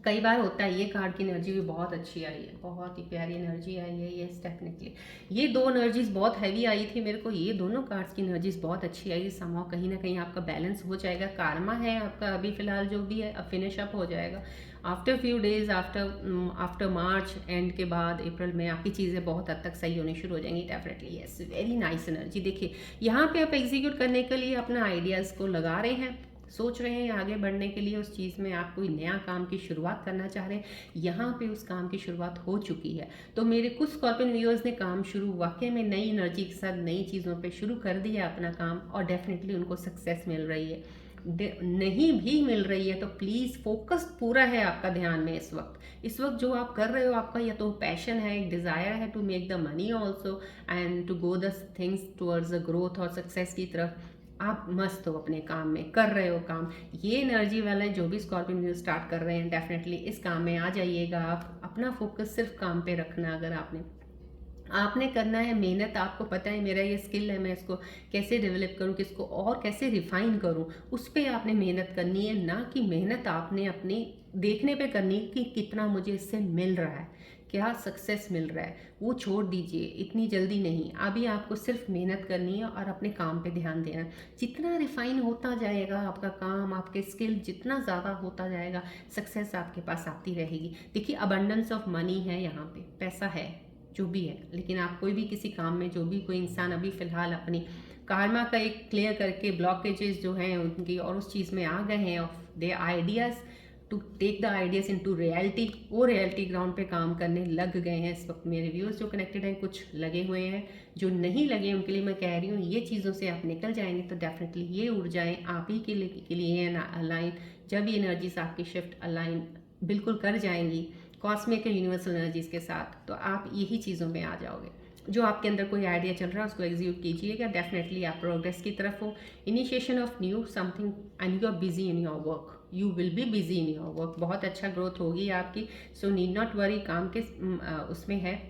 कई बार होता है, ये कार्ड की एनर्जी भी बहुत अच्छी आई है, बहुत ही प्यारी एनर्जी आई है, यस डेफिनेटली। ये दो एनर्जीज बहुत हैवी आई थी मेरे को, ये दोनों कार्ड्स की एनर्जीज बहुत अच्छी आई है। समाव कहीं ना कहीं आपका बैलेंस हो जाएगा, कारमा है आपका अभी फिलहाल जो भी है, अब फिनिश अप हो जाएगा after few days, after March and के बाद अप्रैल में आपकी चीज़ें बहुत हद तक सही होनी शुरू हो जाएंगी definitely. Yes, very nice energy. देखिए यहाँ पे आप एग्जीक्यूट करने के लिए अपना आइडियाज़ को लगा रहे हैं, सोच रहे हैं आगे बढ़ने के लिए उस चीज़ में, आप कोई नया काम की शुरुआत करना चाह रहे हैं, यहाँ पे उस काम की शुरुआत हो चुकी है। तो मेरे कुछ स्कॉर्पियन व्यूअर्स ने काम शुरू वाकई में नई एनर्जी के साथ नई चीज़ों पे शुरू कर दिया अपना काम, और डेफिनेटली उनको सक्सेस मिल रही है। नहीं भी मिल रही है तो प्लीज़, फोकस पूरा है आपका ध्यान में इस वक्त जो आप कर रहे हो, आपका या तो पैशन है, एक डिज़ायर है to make the money also and to go the things towards the growth और सक्सेस की तरफ, आप मस्त हो अपने काम में, कर रहे हो काम। ये एनर्जी वाले जो भी स्कॉर्पियन व्यू स्टार्ट कर रहे हैं, डेफिनेटली इस काम में आ जाइएगा आप। अपना फोकस सिर्फ काम पे रखना, अगर आपने करना है मेहनत, आपको पता है मेरा ये स्किल है, मैं इसको कैसे डेवलप करूँ, किसको और कैसे रिफाइन करूँ, उस पर आपने मेहनत करनी है, ना कि मेहनत आपने अपने देखने पे करनी कि कितना मुझे इससे मिल रहा है, क्या सक्सेस मिल रहा है, वो छोड़ दीजिए, इतनी जल्दी नहीं। अभी आपको सिर्फ मेहनत करनी है और अपने काम पे ध्यान देना है। जितना रिफाइन होता जाएगा आपका काम, आपके स्किल जितना ज़्यादा होता जाएगा, सक्सेस आपके पास आती रहेगी। देखिए अबंडेंस ऑफ मनी है यहाँ पे, पैसा है जो भी है, लेकिन आप कोई भी किसी काम में, जो भी कोई इंसान अभी फ़िलहाल अपनी कार्मा का एक क्लियर करके ब्लॉकेजेस जो हैं उनकी, और उस चीज़ में आ गए हैं of the ideas to take the ideas into reality, वो रियलिटी ग्राउंड पे काम करने लग गए हैं इस वक्त। मेरे व्यूअर्स जो कनेक्टेड हैं कुछ लगे हुए हैं, जो नहीं लगे उनके लिए मैं कह रही हूँ, ये चीज़ों से आप निकल जाएंगे तो डेफिनेटली ये ऊर्जाएं आप ही के लिए है ना अलाइन। जब ये एनर्जीज आपकी शिफ्ट अलाइन बिल्कुल कर जाएंगी कॉस्मिक यूनिवर्सल एनर्जीज के साथ, तो आप यही चीज़ों में आ जाओगे। जो आपके अंदर कोई आइडिया चल रहा है उसको एग्जीक्यूट कीजिएगा, डेफिनेटली आप प्रोग्रेस की तरफ हो, initiation of new something and you are busy in your work, you will be busy in your work, बहुत अच्छा ग्रोथ होगी आपकी। सो नीड नॉट वरी, काम के उसमें है।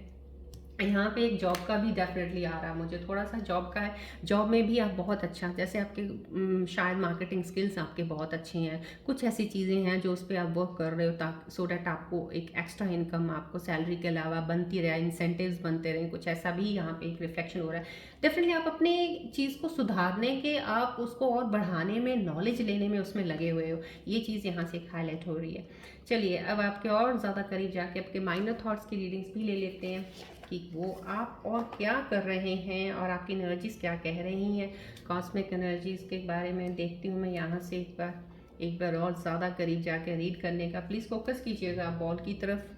यहाँ पे एक जॉब का भी डेफिनेटली आ रहा है मुझे, थोड़ा सा जॉब का है। जॉब में भी आप बहुत अच्छा, जैसे आपके शायद मार्केटिंग स्किल्स आपके बहुत अच्छे हैं, कुछ ऐसी चीज़ें हैं जो उस पर आप वर्क कर रहे हो, ताकि सो डैट आपको एक एक्स्ट्रा इनकम आपको सैलरी के अलावा बनती रहे, इंसेंटिव्स बनते रहें, कुछ ऐसा भी यहाँ पे एक रिफ्लेक्शन हो रहा है। डेफिनेटली आप अपने चीज़ को सुधारने के, आप उसको और बढ़ाने में, नॉलेज लेने में उसमें लगे हुए हो, ये चीज़ यहाँ से हाईलाइट हो रही है। चलिए अब आपके और ज़्यादा करीब जाके आपके माइनर थॉट्स की रीडिंग्स भी ले लेते हैं कि वो आप और क्या कर रहे हैं और आपकी एनर्जीज क्या कह रही हैं। कॉस्मिक एनर्जीज के बारे में देखती हूँ मैं यहाँ से एक बार और ज़्यादा करीब जाके रीड करने का प्लीज़ फोकस कीजिएगा बॉल की तरफ।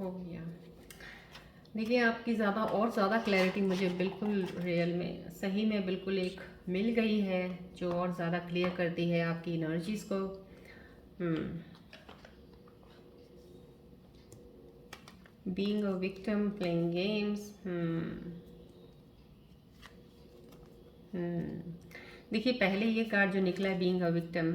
हो गया। देखिए आपकी ज़्यादा और ज़्यादा क्लैरिटी मुझे बिल्कुल रियल में, सही में बिल्कुल एक मिल गई है, जो और ज़्यादा क्लियर करती है आपकी एनर्जीज़ को। Being a victim, playing games. देखिए पहले ये कार्ड जो निकला है बीइंग अ विक्टिम,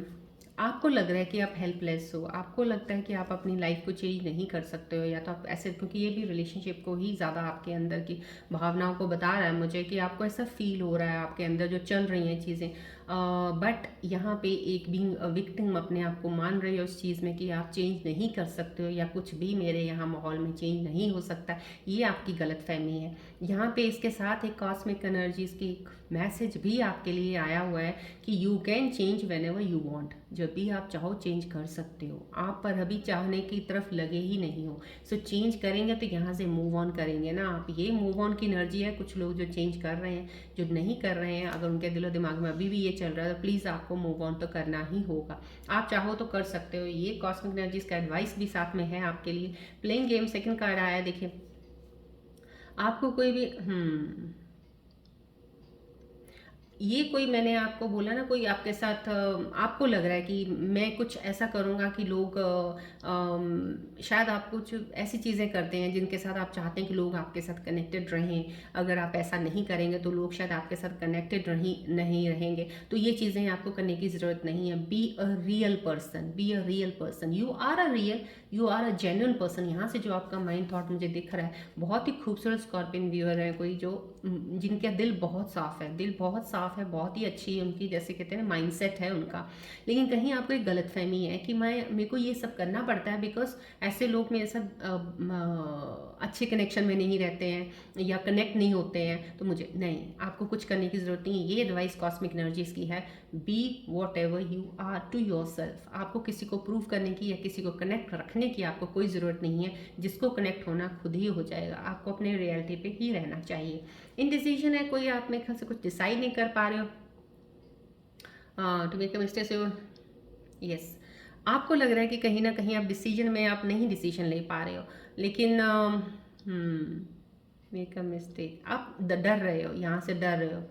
आपको लग रहा है कि आप हेल्पलेस हो, आपको लगता है कि आप अपनी लाइफ को चेंज नहीं कर सकते हो, या तो आप ऐसे, क्योंकि ये भी रिलेशनशिप को ही ज़्यादा आपके अंदर की भावनाओं को बता रहा है मुझे, कि आपको ऐसा फील हो रहा है आपके अंदर जो चल रही हैं चीज़ें। बट यहाँ पे एक बीइंग विक्टिम अपने आप को मान रही हो उस चीज़ में कि आप चेंज नहीं कर सकते हो, या कुछ भी मेरे यहाँ माहौल में चेंज नहीं हो सकता, ये आपकी गलतफहमी है। यहाँ पे इसके साथ एक कॉस्मिक एनर्जीज की एक मैसेज भी आपके लिए आया हुआ है कि you can change when ever you want, जब भी आप चाहो चेंज कर सकते हो, आप पर अभी चाहने की तरफ लगे ही नहीं हो। सो चेंज करेंगे तो यहाँ से मूव ऑन करेंगे ना आप, ये मूव ऑन की एनर्जी है। कुछ लोग जो चेंज कर रहे हैं, जो नहीं कर रहे हैं, अगर उनके दिलो दिमाग में अभी भी ये चल रहा है तो प्लीज़ आपको मूव ऑन तो करना ही होगा। आप चाहो तो कर सकते हो, ये कॉस्मिक एनर्जीज का एडवाइस भी साथ में है आपके लिए। प्लेइंग गेम सेकंड कार्ड आया, देखिए आपको कोई भी ये कोई, मैंने आपको बोला ना, कोई आपके साथ आपको लग रहा है कि मैं कुछ ऐसा करूँगा कि लोग शायद आप कुछ ऐसी चीज़ें करते हैं जिनके साथ आप चाहते हैं कि लोग आपके साथ कनेक्टेड रहें। अगर आप ऐसा नहीं करेंगे तो लोग शायद आपके साथ कनेक्टेड नहीं रहेंगे। तो ये चीज़ें आपको करने की ज़रूरत नहीं है। Be a real person, be a real person, you are a real, you are a genuine person. यहाँ से जो आपका माइंड थॉट मुझे दिख रहा है, बहुत ही खूबसूरत स्कॉर्पियन व्यूअर है कोई, जो जिनका दिल बहुत साफ है, दिल बहुत साफ है, बहुत ही अच्छी है उनकी, जैसे कहते हैं ना माइंडसेट है उनका। लेकिन कहीं आपको एक गलतफहमी है कि मेरे को ये सब करना पड़ता है बिकॉज ऐसे लोग मेरे साथ अच्छे कनेक्शन में नहीं रहते हैं या कनेक्ट नहीं होते हैं, तो मुझे नहीं, आपको कुछ करने की ज़रूरत नहीं है। ये एडवाइस कॉस्मिक एनर्जीज की है, be whatever you are to yourself. आपको किसी को प्रूव करने की या किसी को कनेक्ट रखने की आपको कोई ज़रूरत नहीं है। जिसको कनेक्ट होना खुद ही हो जाएगा। आपको अपने रियलिटी पे ही रहना चाहिए। इनडिसीजन है कोई, आप मेरे ख्याल से कुछ डिसाइड नहीं कर पा रहे हो, टू मेक अ मिस्टेक से, यस, आपको लग रहा है कि कहीं ना कहीं आप डिसीजन में आप नहीं डिसीजन ले पा रहे हो, लेकिन मेक अ मिस्टेक, आप डर रहे हो, यहाँ से डर रहे हो।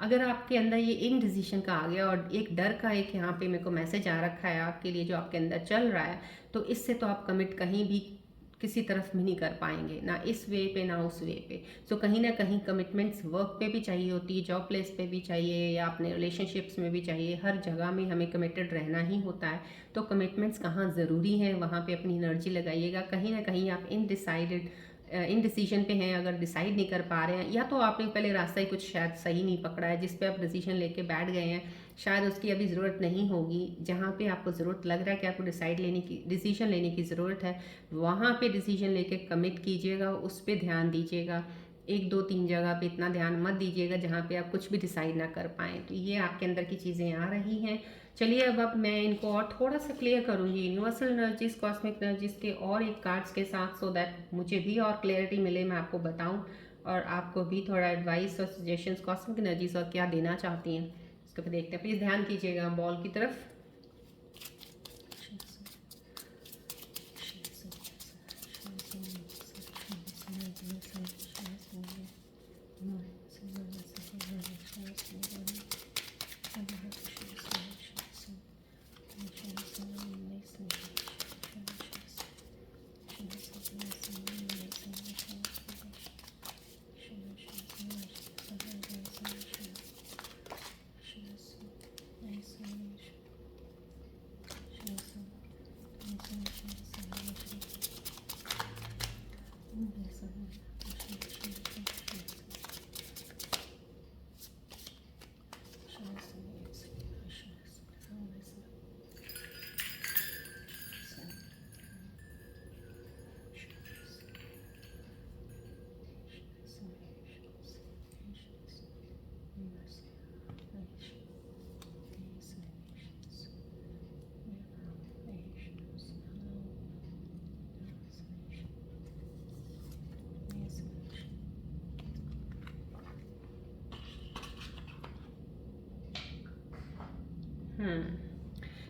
अगर आपके अंदर ये इनडिसीजन का आ गया और एक डर का एक यहाँ पे मेरे को मैसेज आ रखा है आपके लिए जो आपके अंदर चल रहा है, तो इससे तो आप कमिट कहीं भी किसी तरफ भी नहीं कर पाएंगे, ना इस वे पे ना उस वे पे। सो कहीं ना कहीं कमिटमेंट्स वर्क पे भी चाहिए होती है, जॉब प्लेस पे भी चाहिए, या अपने रिलेशनशिप्स में भी चाहिए। हर जगह में हमें कमिटेड रहना ही होता है। तो कमिटमेंट्स कहाँ ज़रूरी हैं, वहाँ पे अपनी एनर्जी लगाइएगा। कहीं ना कहीं आप इन डिसीजन पे हैं, अगर डिसाइड नहीं कर पा रहे हैं, या तो आपने पहले रास्ता ही कुछ शायद सही नहीं पकड़ा है, जिस पे आप डिसीजन लेके बैठ गए हैं, शायद उसकी अभी ज़रूरत नहीं होगी। जहाँ पे आपको ज़रूरत लग रहा है कि आपको डिसीजन लेने की ज़रूरत है, वहाँ पे डिसीजन लेके कमिट कीजिएगा, उस पर ध्यान दीजिएगा। 1 2 3 जगह पे इतना ध्यान मत दीजिएगा जहाँ पे आप कुछ भी डिसाइड ना कर पाएँ। तो ये आपके अंदर की चीज़ें आ रही हैं। चलिए अब मैं इनको और थोड़ा सा क्लियर करूँगी यूनिवर्सल एनर्जीज, कॉस्मिक एनर्जीज के और एक कार्ड्स के साथ, सो दैट मुझे भी और क्लैरिटी मिले, मैं आपको बताऊँ और आपको भी थोड़ा एडवाइस और सजेशंस कॉस्मिक एनर्जीज और क्या देना चाहती हैं उसको भी देखते हैं। प्लीज़ ध्यान कीजिएगा बॉल की तरफ।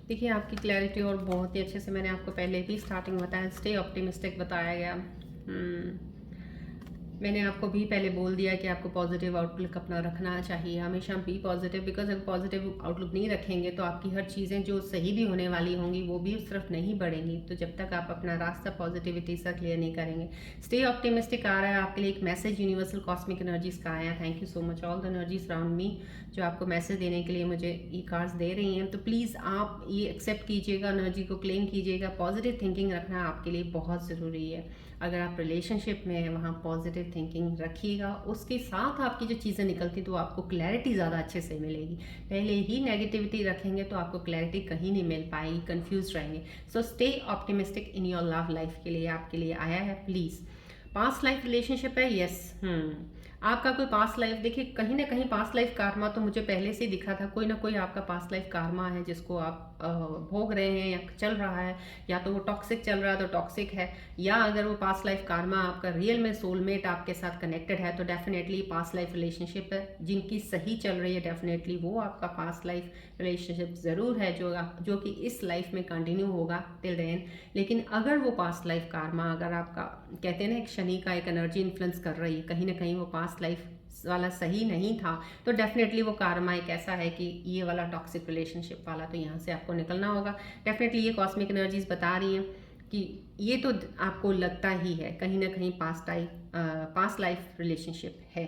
देखिए आपकी क्लैरिटी और बहुत ही अच्छे से मैंने आपको पहले भी स्टार्टिंग बताया, स्टे ऑप्टिमिस्टिक बताया गया। मैंने आपको भी पहले बोल दिया कि आपको पॉजिटिव आउटलुक अपना रखना चाहिए, हमेशा बी पॉजिटिव, बिकॉज अगर पॉजिटिव आउटलुक नहीं रखेंगे तो आपकी हर चीज़ें जो सही भी होने वाली होंगी वो भी उस तरफ नहीं बढ़ेंगी। तो जब तक आप अपना रास्ता पॉजिटिविटी से क्लियर नहीं करेंगे, स्टे ऑप्टिमिस्टिक आ रहा है आपके लिए एक मैसेज यूनिवर्सल कॉस्मिक एनर्जीज का आया। Thank you so much all the energies around me जो आपको मैसेज देने के लिए मुझे ई कार्ड्स दे रही हैं। तो प्लीज़ आप ये एक्सेप्ट कीजिएगा, एनर्जी को क्लेम कीजिएगा। पॉजिटिव थिंकिंग रखना आपके लिए बहुत ज़रूरी है। अगर आप रिलेशनशिप में हैं वहाँ पॉजिटिव थिंकिंग रखिएगा, उसके साथ आपकी जो चीज़ें निकलती तो आपको क्लैरिटी ज़्यादा अच्छे से मिलेगी। पहले ही नेगेटिविटी रखेंगे तो आपको क्लैरिटी कहीं नहीं मिल पाएगी, कंफ्यूज रहेंगे। So stay optimistic in your love life के लिए आपके लिए आया है प्लीज़। पास्ट लाइफ रिलेशनशिप है, यस। आपका कोई पास्ट लाइफ, देखिए कहीं ना कहीं पास्ट लाइफ कार्मा तो मुझे पहले से ही दिखा था, कोई ना कोई आपका पास्ट लाइफ कार्मा है जिसको आप भोग रहे हैं या चल रहा है, या तो वो टॉक्सिक चल रहा है तो टॉक्सिक है, या अगर वो पास्ट लाइफ कार्मा आपका रियल में सोलमेट आपके साथ कनेक्टेड है तो डेफिनेटली पास्ट लाइफ रिलेशनशिप है। जिनकी सही चल रही है डेफिनेटली वो आपका पास्ट लाइफ रिलेशनशिप ज़रूर है जो कि इस लाइफ में कंटिन्यू होगा टिल द एंड। लेकिन अगर वो पास्ट लाइफ कार्मा, अगर आपका कहते हैं ना एक शनि का एक एनर्जी इन्फ्लुएंस कर रही है, कहीं ना कहीं वो पास्ट लाइफ वाला सही नहीं था, तो डेफिनेटली वो कार्मा एक ऐसा है कि ये वाला टॉक्सिक रिलेशनशिप वाला, तो यहाँ से आपको निकलना होगा। डेफिनेटली ये कॉस्मिक एनर्जीज बता रही हैं कि ये तो आपको लगता ही है कहीं ना कहीं पास्ट लाइफ रिलेशनशिप है।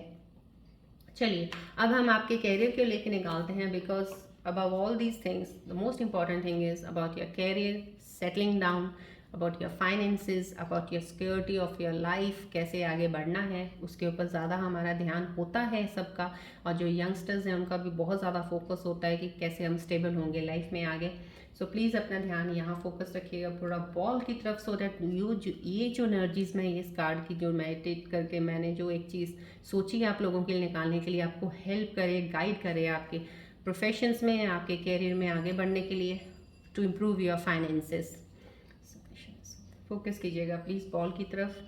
चलिए अब हम आपके कैरियर को लेके निकालते हैं, because above all these things the most important thing is about your career, settling down, about your finances, about your security of your life, कैसे आगे बढ़ना है उसके ऊपर ज़्यादा हमारा ध्यान होता है सबका। और जो यंगस्टर्स हैं उनका भी बहुत ज़्यादा फोकस होता है कि कैसे हम स्टेबल होंगे लाइफ में आगे। सो प्लीज़ अपना ध्यान यहाँ फोकस रखिएगा पूरा बॉल की तरफ, सो दैट ये जो एनर्जीज में इस कार्ड की जो मेडिटेट करके मैंने जो एक चीज़ सोची है आप लोगों के लिए निकालने के लिए, आपको हेल्प करे, गाइड करे आपके प्रोफेशंस में, आपके कैरियर में आगे बढ़ने के लिए, to improve your finances. Focus कीजिएगा प्लीज़ बॉल की तरफ।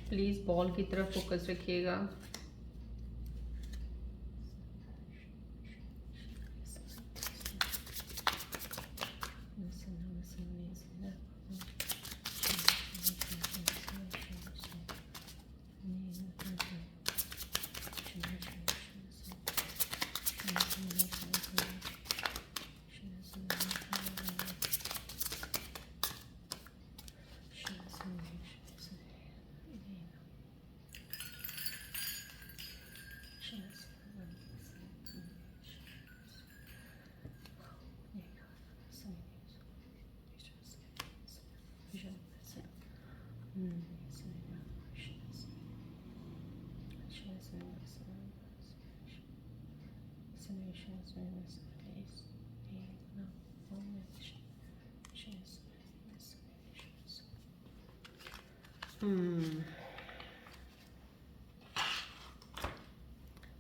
प्लीज़ बॉल की तरफ फोकस रखिएगा।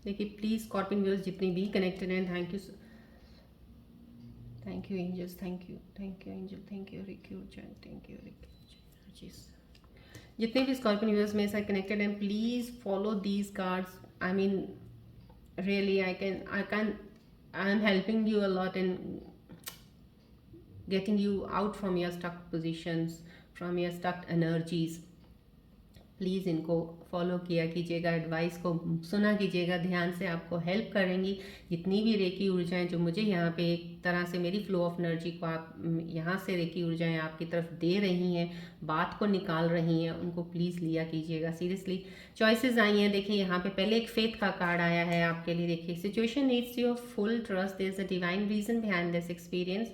देखिए प्लीज़ स्कॉर्पियन व्यूअर्स जितने भी कनेक्टेड हैं, thank you angels, thank you angel, thank you रिक्यू, थैंक यू रिक्यू। जितने भी स्कॉर्पियन व्यूअर्स मेरे साथ कनेक्टेड हैं, please follow these cards. I mean really I am helping you a lot in getting you out from your stuck positions, from your stuck energies. Please इनको follow किया कीजिएगा, advice को सुना कीजिएगा ध्यान से, आपको हेल्प करेंगी। जितनी भी रेकी ऊर्जाएं जो मुझे यहाँ पे एक तरह से मेरी फ्लो ऑफ एनर्जी को आप यहाँ से रेकी ऊर्जाएं आपकी तरफ दे रही हैं, बात को निकाल रही हैं, उनको प्लीज़ लिया कीजिएगा सीरियसली। चॉइसेस आई हैं, देखिए यहाँ पे पहले एक फेथ का कार्ड आया है आपके लिए। देखिए situation needs your full trust, there is a divine reason behind this experience,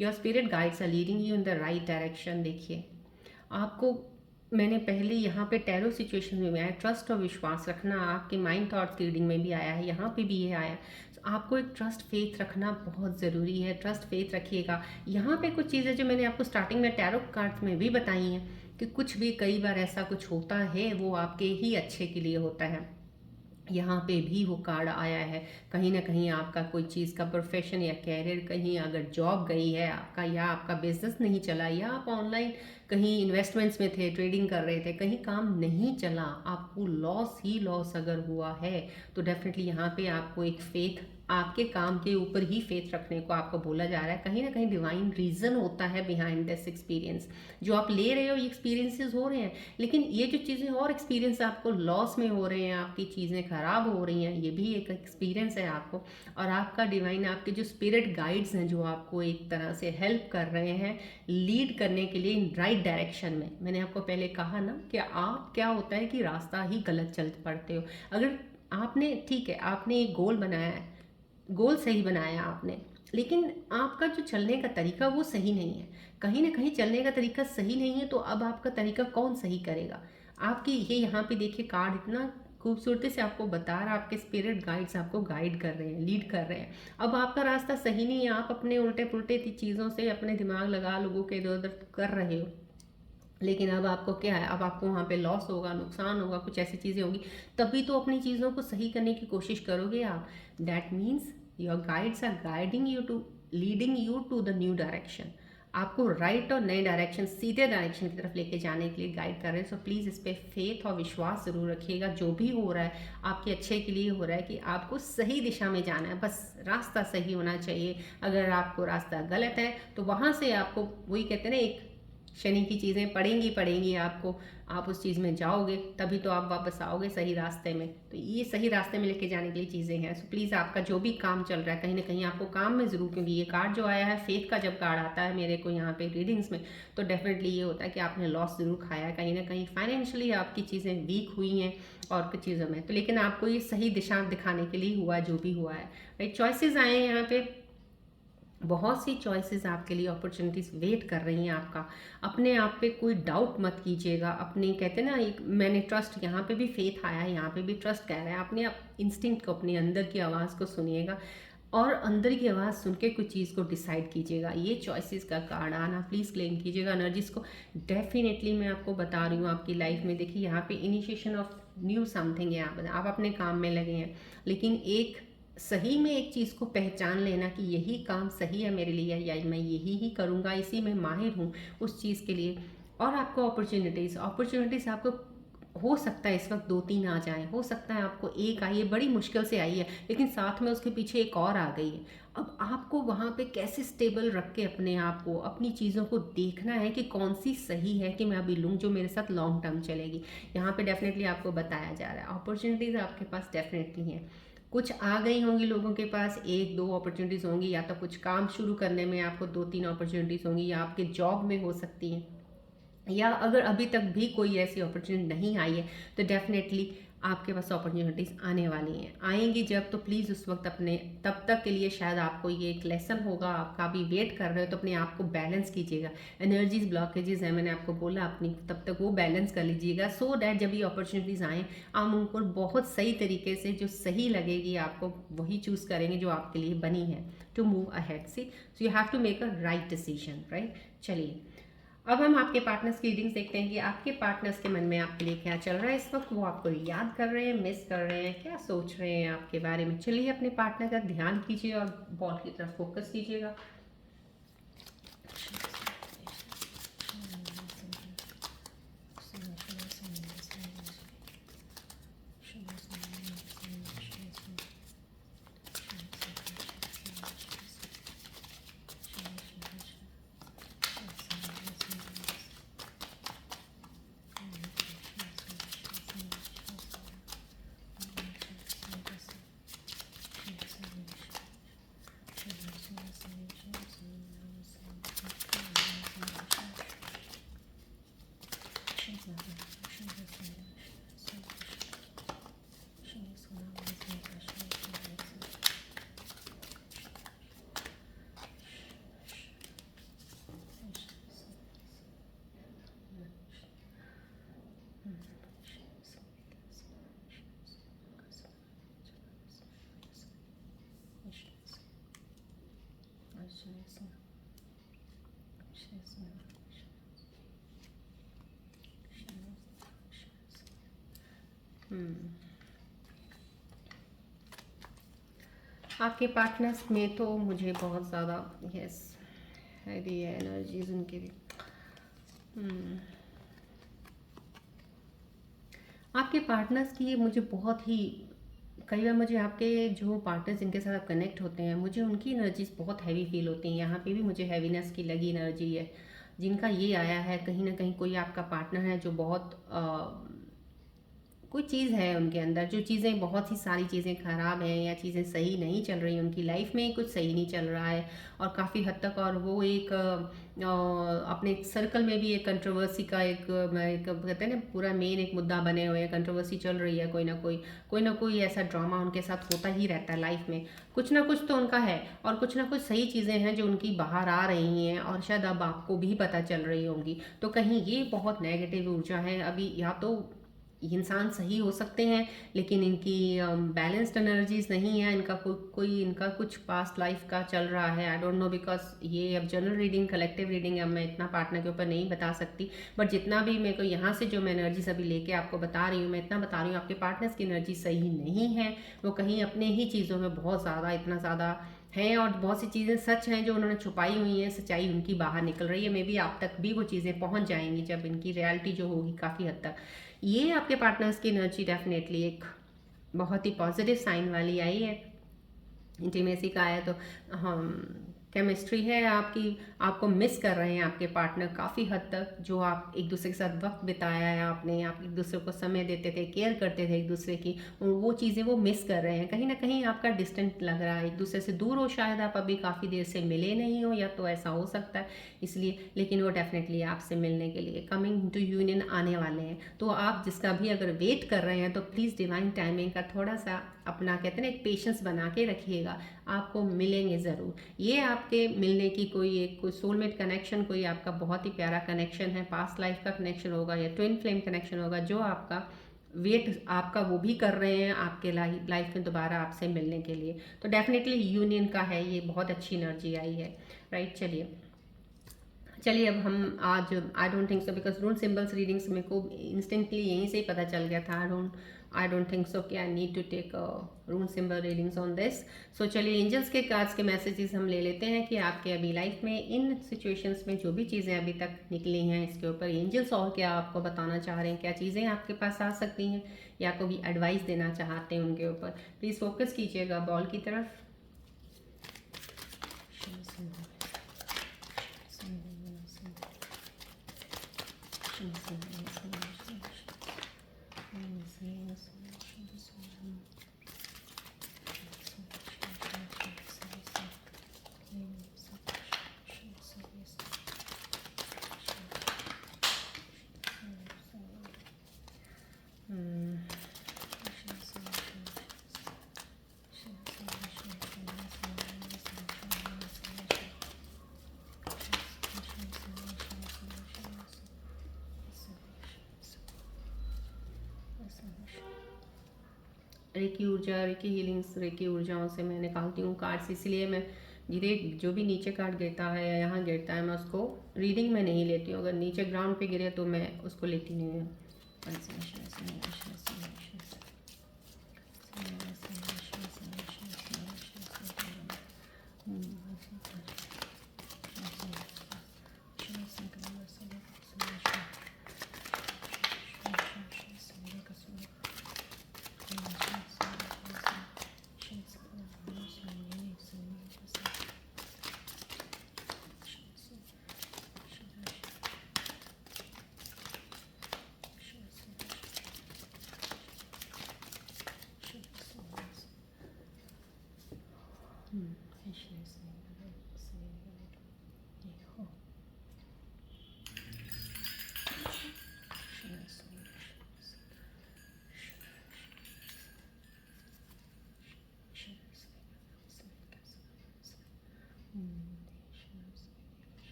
your spirit guides are leading you in the right direction. देखिए आपको मैंने पहले यहाँ पे टैरो सिचुएशन में भी आया, ट्रस्ट और विश्वास रखना, आपके माइंड थॉट रीडिंग में भी आया है, यहाँ पे भी ये आया है। तो आपको एक ट्रस्ट फेथ रखना बहुत ज़रूरी है, ट्रस्ट फेथ रखिएगा। यहाँ पे कुछ चीज़ें जो मैंने आपको स्टार्टिंग में टैरो कार्ड्स में भी बताई हैं कि कुछ भी कई बार ऐसा कुछ होता है वो आपके ही अच्छे के लिए होता है। यहाँ पे भी वो कार्ड आया है, कहीं ना कहीं आपका कोई चीज़ का प्रोफेशन या कैरियर, कहीं अगर जॉब गई है आपका, या आपका बिजनेस नहीं चला, या आप ऑनलाइन कहीं इन्वेस्टमेंट्स में थे, ट्रेडिंग कर रहे थे, कहीं काम नहीं चला, आपको लॉस ही लॉस अगर हुआ है, तो डेफिनेटली यहाँ पे आपको एक फेथ, आपके काम के ऊपर ही फेथ रखने को आपको बोला जा रहा है। कहीं ना कहीं डिवाइन रीज़न होता है बिहाइंड दिस एक्सपीरियंस। जो आप ले रहे हो ये एक्सपीरियंसेस हो रहे हैं, लेकिन ये जो चीज़ें और एक्सपीरियंस आपको लॉस में हो रहे हैं, आपकी चीज़ें ख़राब हो रही हैं, ये भी एक एक्सपीरियंस है आपको। और आपका डिवाइन, आपके जो स्पिरिट गाइड्स हैं, जो आपको एक तरह से हेल्प कर रहे हैं लीड करने के लिए इन राइट डायरेक्शन में। मैंने आपको पहले कहा ना कि आप, क्या होता है कि रास्ता ही गलत चल पड़ते हो। अगर आपने, ठीक है, आपने एक गोल बनाया है, गोल सही बनाया आपने, लेकिन आपका जो चलने का तरीका वो सही नहीं है, कहीं ना कहीं चलने का तरीका सही नहीं है, तो अब आपका तरीका कौन सही करेगा? आपकी ये यहाँ पे देखिए कार्ड इतना खूबसूरती से आपको बता रहा है, आपके स्पिरिट गाइड्स आपको गाइड कर रहे हैं, लीड कर रहे हैं। अब आपका रास्ता सही नहीं है, आप अपने उल्टे पुल्टे चीज़ों से अपने दिमाग लगा लोगों के इधर उधर कर रहे हो, लेकिन अब आपको क्या है, अब आपको वहाँ पे लॉस होगा, नुकसान होगा, कुछ ऐसी चीज़ें होंगी, तभी तो अपनी चीज़ों को सही करने की कोशिश करोगे आप। That means your guides are guiding you to, leading you to the new direction. आपको राइट और नए डायरेक्शन, सीधे डायरेक्शन की तरफ लेके जाने के लिए गाइड कर रहे हैं। सो प्लीज़ इस पर फेथ और विश्वास ज़रूर रखिएगा। जो भी हो रहा है आपके अच्छे के लिए हो रहा है, कि आपको सही दिशा में जाना है, बस रास्ता सही होना चाहिए। अगर आपको रास्ता गलत है तो वहाँ से आपको, वही कहते हैं ना, एक शनि की चीज़ें पड़ेंगी आपको, आप उस चीज़ में जाओगे तभी तो आप वापस आओगे सही रास्ते में। तो ये सही रास्ते में लेके जाने के लिए चीज़ें हैं। सो प्लीज़ आपका जो भी काम चल रहा है, कहीं ना कहीं आपको काम में ज़रूर, क्योंकि ये कार्ड जो आया है फेथ का, जब कार्ड आता है मेरे को यहाँ पे रीडिंग्स में, तो डेफिनेटली ये होता है कि आपने लॉस ज़रूर खाया है, कहीं ना कहीं फाइनेंशियली आपकी चीज़ें वीक हुई हैं और कुछ चीज़ों में, तो लेकिन आपको ये सही दिशा दिखाने के लिए हुआ जो भी हुआ है। राइट, चॉइसेस आए हैं यहाँ पे, बहुत सी चॉइसेस आपके लिए, अपॉर्चुनिटीज़ वेट कर रही हैं आपका। अपने आप पे कोई डाउट मत कीजिएगा। अपने, कहते हैं ना, एक मैंने ट्रस्ट, यहाँ पे भी फेथ आया है, यहाँ पे भी ट्रस्ट कह रहा है। अपने इंस्टिंक्ट को, अपने अंदर की आवाज़ को सुनिएगा और अंदर की आवाज़ सुन के कुछ चीज़ को डिसाइड कीजिएगा। ये चॉइसेस का कार्ड आना, प्लीज़ क्लेम कीजिएगा एनर्जीज को। डेफिनेटली मैं आपको बता रही हूँ, आपकी लाइफ में देखिए यहाँ पे इनिशिएशन ऑफ न्यू समथिंग है। आप अपने काम में लगे हैं, लेकिन एक सही में एक चीज़ को पहचान लेना कि यही काम सही है मेरे लिए, या मैं यही ही करूँगा, इसी में माहिर हूँ उस चीज़ के लिए। और आपको अपॉर्चुनिटीज़ आपको हो सकता है इस वक्त 2-3 आ जाए, हो सकता है आपको एक आई है, बड़ी मुश्किल से आई है, लेकिन साथ में उसके पीछे एक और आ गई है। अब आपको वहाँ पे कैसे स्टेबल रख के अपने आप को, अपनी चीज़ों को देखना है कि कौन सी सही है कि मैं अभी लूँ, जो मेरे साथ लॉन्ग टर्म चलेगी। यहाँ पे डेफिनेटली आपको बताया जा रहा है अपॉर्चुनिटीज़ आपके पास डेफिनेटली हैं। कुछ आ गई होंगी लोगों के पास, 1-2 अपॉर्चुनिटीज़ होंगी, या तो कुछ काम शुरू करने में आपको 2-3 अपॉर्चुनिटीज़ होंगी, या आपके जॉब में हो सकती हैं, या अगर अभी तक भी कोई ऐसी अपॉर्चुनिटी नहीं आई है तो डेफिनेटली आपके पास अपॉर्चुनिटीज़ आने वाली हैं। आएंगी जब, तो प्लीज़ उस वक्त अपने, तब तक के लिए शायद आपको ये एक लेसन होगा, आपका भी वेट कर रहे हो, तो अपने आप को बैलेंस कीजिएगा। एनर्जीज ब्लॉकेजेस हैं, मैंने आपको बोला, अपनी तब तक वो बैलेंस कर लीजिएगा, सो डैट जब ये अपॉर्चुनिटीज़ आएँ आप उनको बहुत सही तरीके से, जो सही लगेगी आपको, वही चूज़ करेंगे जो आपके लिए बनी है to move ahead. See, so you have to make a right decision, right. चलिए, अब हम आपके पार्टनर्स की रीडिंग्स देखते हैं कि आपके पार्टनर्स के मन में आपके लिए क्या चल रहा है इस वक्त। वो आपको याद कर रहे हैं, मिस कर रहे हैं, क्या सोच रहे हैं आपके बारे में। चलिए, अपने पार्टनर का ध्यान कीजिए और बॉल की तरफ फोकस कीजिएगा। आपके पार्टनर्स में तो मुझे बहुत ज़्यादा यस हैवी एनर्जीज उनके भी। आपके पार्टनर्स की मुझे बहुत ही, कई बार मुझे आपके जो पार्टनर्स जिनके साथ आप कनेक्ट होते हैं, मुझे उनकी एनर्जीज बहुत हैवी फील होती हैं। यहाँ पे भी मुझे हैवीनेस की लगी एनर्जी है। जिनका ये आया है, कहीं ना कहीं कोई आपका पार्टनर है जो बहुत कोई चीज़ है उनके अंदर, जो चीज़ें बहुत ही सारी चीज़ें ख़राब हैं या चीज़ें सही नहीं चल रही, उनकी लाइफ में कुछ सही नहीं चल रहा है और काफ़ी हद तक, और वो एक अपने सर्कल में भी एक कंट्रोवर्सी का एक कहते हैं ना, पूरा मेन एक मुद्दा बने हुए हैं, कंट्रोवर्सी चल रही है। कोई ना कोई ऐसा ड्रामा उनके साथ होता ही रहता है लाइफ में। कुछ ना कुछ तो उनका है और कुछ ना कुछ सही चीज़ें हैं जो उनकी बाहर आ रही हैं और शायद अब आपको भी पता चल रही होंगी। तो कहीं ये बहुत नेगेटिव ऊर्जा है अभी। या तो इंसान सही हो सकते हैं लेकिन इनकी बैलेंस्ड एनर्जीज नहीं है, इनका कोई इनका कुछ पास्ट लाइफ का चल रहा है। आई डोंट नो, बिकॉज ये अब जनरल रीडिंग, कलेक्टिव रीडिंग है, मैं इतना पार्टनर के ऊपर नहीं बता सकती। बट जितना भी मेरे को यहाँ से जो मैं एनर्जीज अभी लेके आपको बता रही हूँ, मैं इतना बता रही हूँ, आपके पार्टनर्स की एनर्जी सही नहीं है। वो कहीं अपने ही चीज़ों में बहुत ज़्यादा, इतना ज़्यादा हैं और बहुत सी चीज़ें सच हैं जो उन्होंने छुपाई हुई हैं, सच्चाई उनकी बाहर निकल रही है। मे बी आप तक भी वो चीज़ें पहुंच जाएंगी जब इनकी रियलिटी जो होगी काफ़ी हद तक। ये आपके पार्टनर्स की एनर्जी डेफिनेटली एक बहुत ही पॉजिटिव साइन वाली आई है। इंटीमेसी का आया तो हम केमिस्ट्री है आपकी, आपको मिस कर रहे हैं आपके पार्टनर काफ़ी हद तक। जो आप एक दूसरे के साथ वक्त बिताया है आपने, आप एक दूसरे को समय देते थे, केयर करते थे एक दूसरे की, वो चीज़ें वो मिस कर रहे हैं। कहीं ना कहीं आपका डिस्टेंट लग रहा है, एक दूसरे से दूर हो, शायद आप अभी काफ़ी देर से मिले नहीं हो, या तो ऐसा हो सकता है इसलिए। लेकिन वो डेफिनेटली आपसे मिलने के लिए कमिंग टू यूनियन आने वाले हैं। तो आप जिसका भी अगर वेट कर रहे हैं तो प्लीज़ डिवाइन टाइमिंग का थोड़ा सा अपना कहते हैं ना एक पेशेंस बना के रखिएगा, आपको मिलेंगे ज़रूर। ये आपके मिलने की कोई सोलमेट कनेक्शन, कोई आपका बहुत ही प्यारा कनेक्शन है, पास्ट लाइफ का कनेक्शन होगा या ट्विन फ्लेम कनेक्शन होगा, जो आपका वेट आपका वो भी कर रहे हैं आपके लाइफ में दोबारा आपसे मिलने के लिए। तो डेफिनेटली यूनियन का है, ये बहुत अच्छी एनर्जी आई है। राइट, चलिए अब हम आज, I don't think so, because rune symbols readings मेरे को इंस्टेंटली यहीं से ही पता चल गया था। आई डोंट थिंक सो कि I need to take rune symbol readings on this. So चलिए एंजल्स के कार्ड्स के मैसेजेस हम ले लेते हैं कि आपके अभी लाइफ में इन सिचुएशंस में जो भी चीज़ें अभी तक निकली हैं, इसके ऊपर एंजल्स और क्या आपको बताना चाह रहे हैं, क्या चीज़ें आपके पास आ सकती हैं या कोई एडवाइस देना चाहते हैं उनके ऊपर। प्लीज़ फोकस कीजिएगा बॉल की तरफ। रेकी ऊर्जा, रेकी हीलिंग्स, रेकी ऊर्जाओं से मैं निकालती हूँ कार्ड्स, इसलिए मैं धीरे जो भी नीचे कार्ड गिरता है या यहाँ गिरता है मैं उसको रीडिंग में नहीं लेती हूँ। अगर नीचे ग्राउंड पे गिरे तो मैं उसको लेती नहीं हूँ।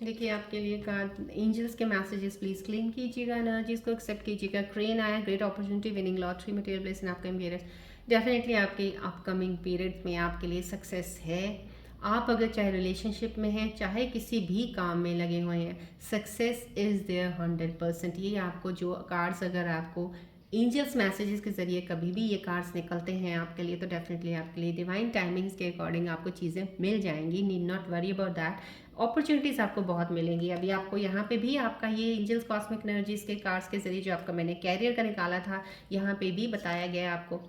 देखिए आपके लिए कार्ड एंजल्स के मैसेजेस, प्लीज क्लेम कीजिएगा, एनर्जीज को एक्सेप्ट कीजिएगा। क्रेन आया, great opportunity, winning lottery, material place in upcoming period. Definitely आपके अपकमिंग पीरियड में आपके लिए सक्सेस है। आप अगर चाहे रिलेशनशिप में हैं, चाहे किसी भी काम में लगे हुए हैं, सक्सेस इज़ देयर 100%। ये आपको जो कार्ड्स अगर आपको एंजल्स मैसेजेस के ज़रिए कभी भी ये कार्ड्स निकलते हैं आपके लिए, तो डेफिनेटली आपके लिए डिवाइन टाइमिंग्स के अकॉर्डिंग आपको चीज़ें मिल जाएंगी। Need not worry about that. Opportunities आपको बहुत मिलेंगी। अभी आपको यहाँ पे भी आपका ये एंजल्स कॉस्मिक एनर्जीज के कार्ड्स के ज़रिए जो आपका मैंने कैरियर का निकाला था, यहाँ पे भी बताया गया आपको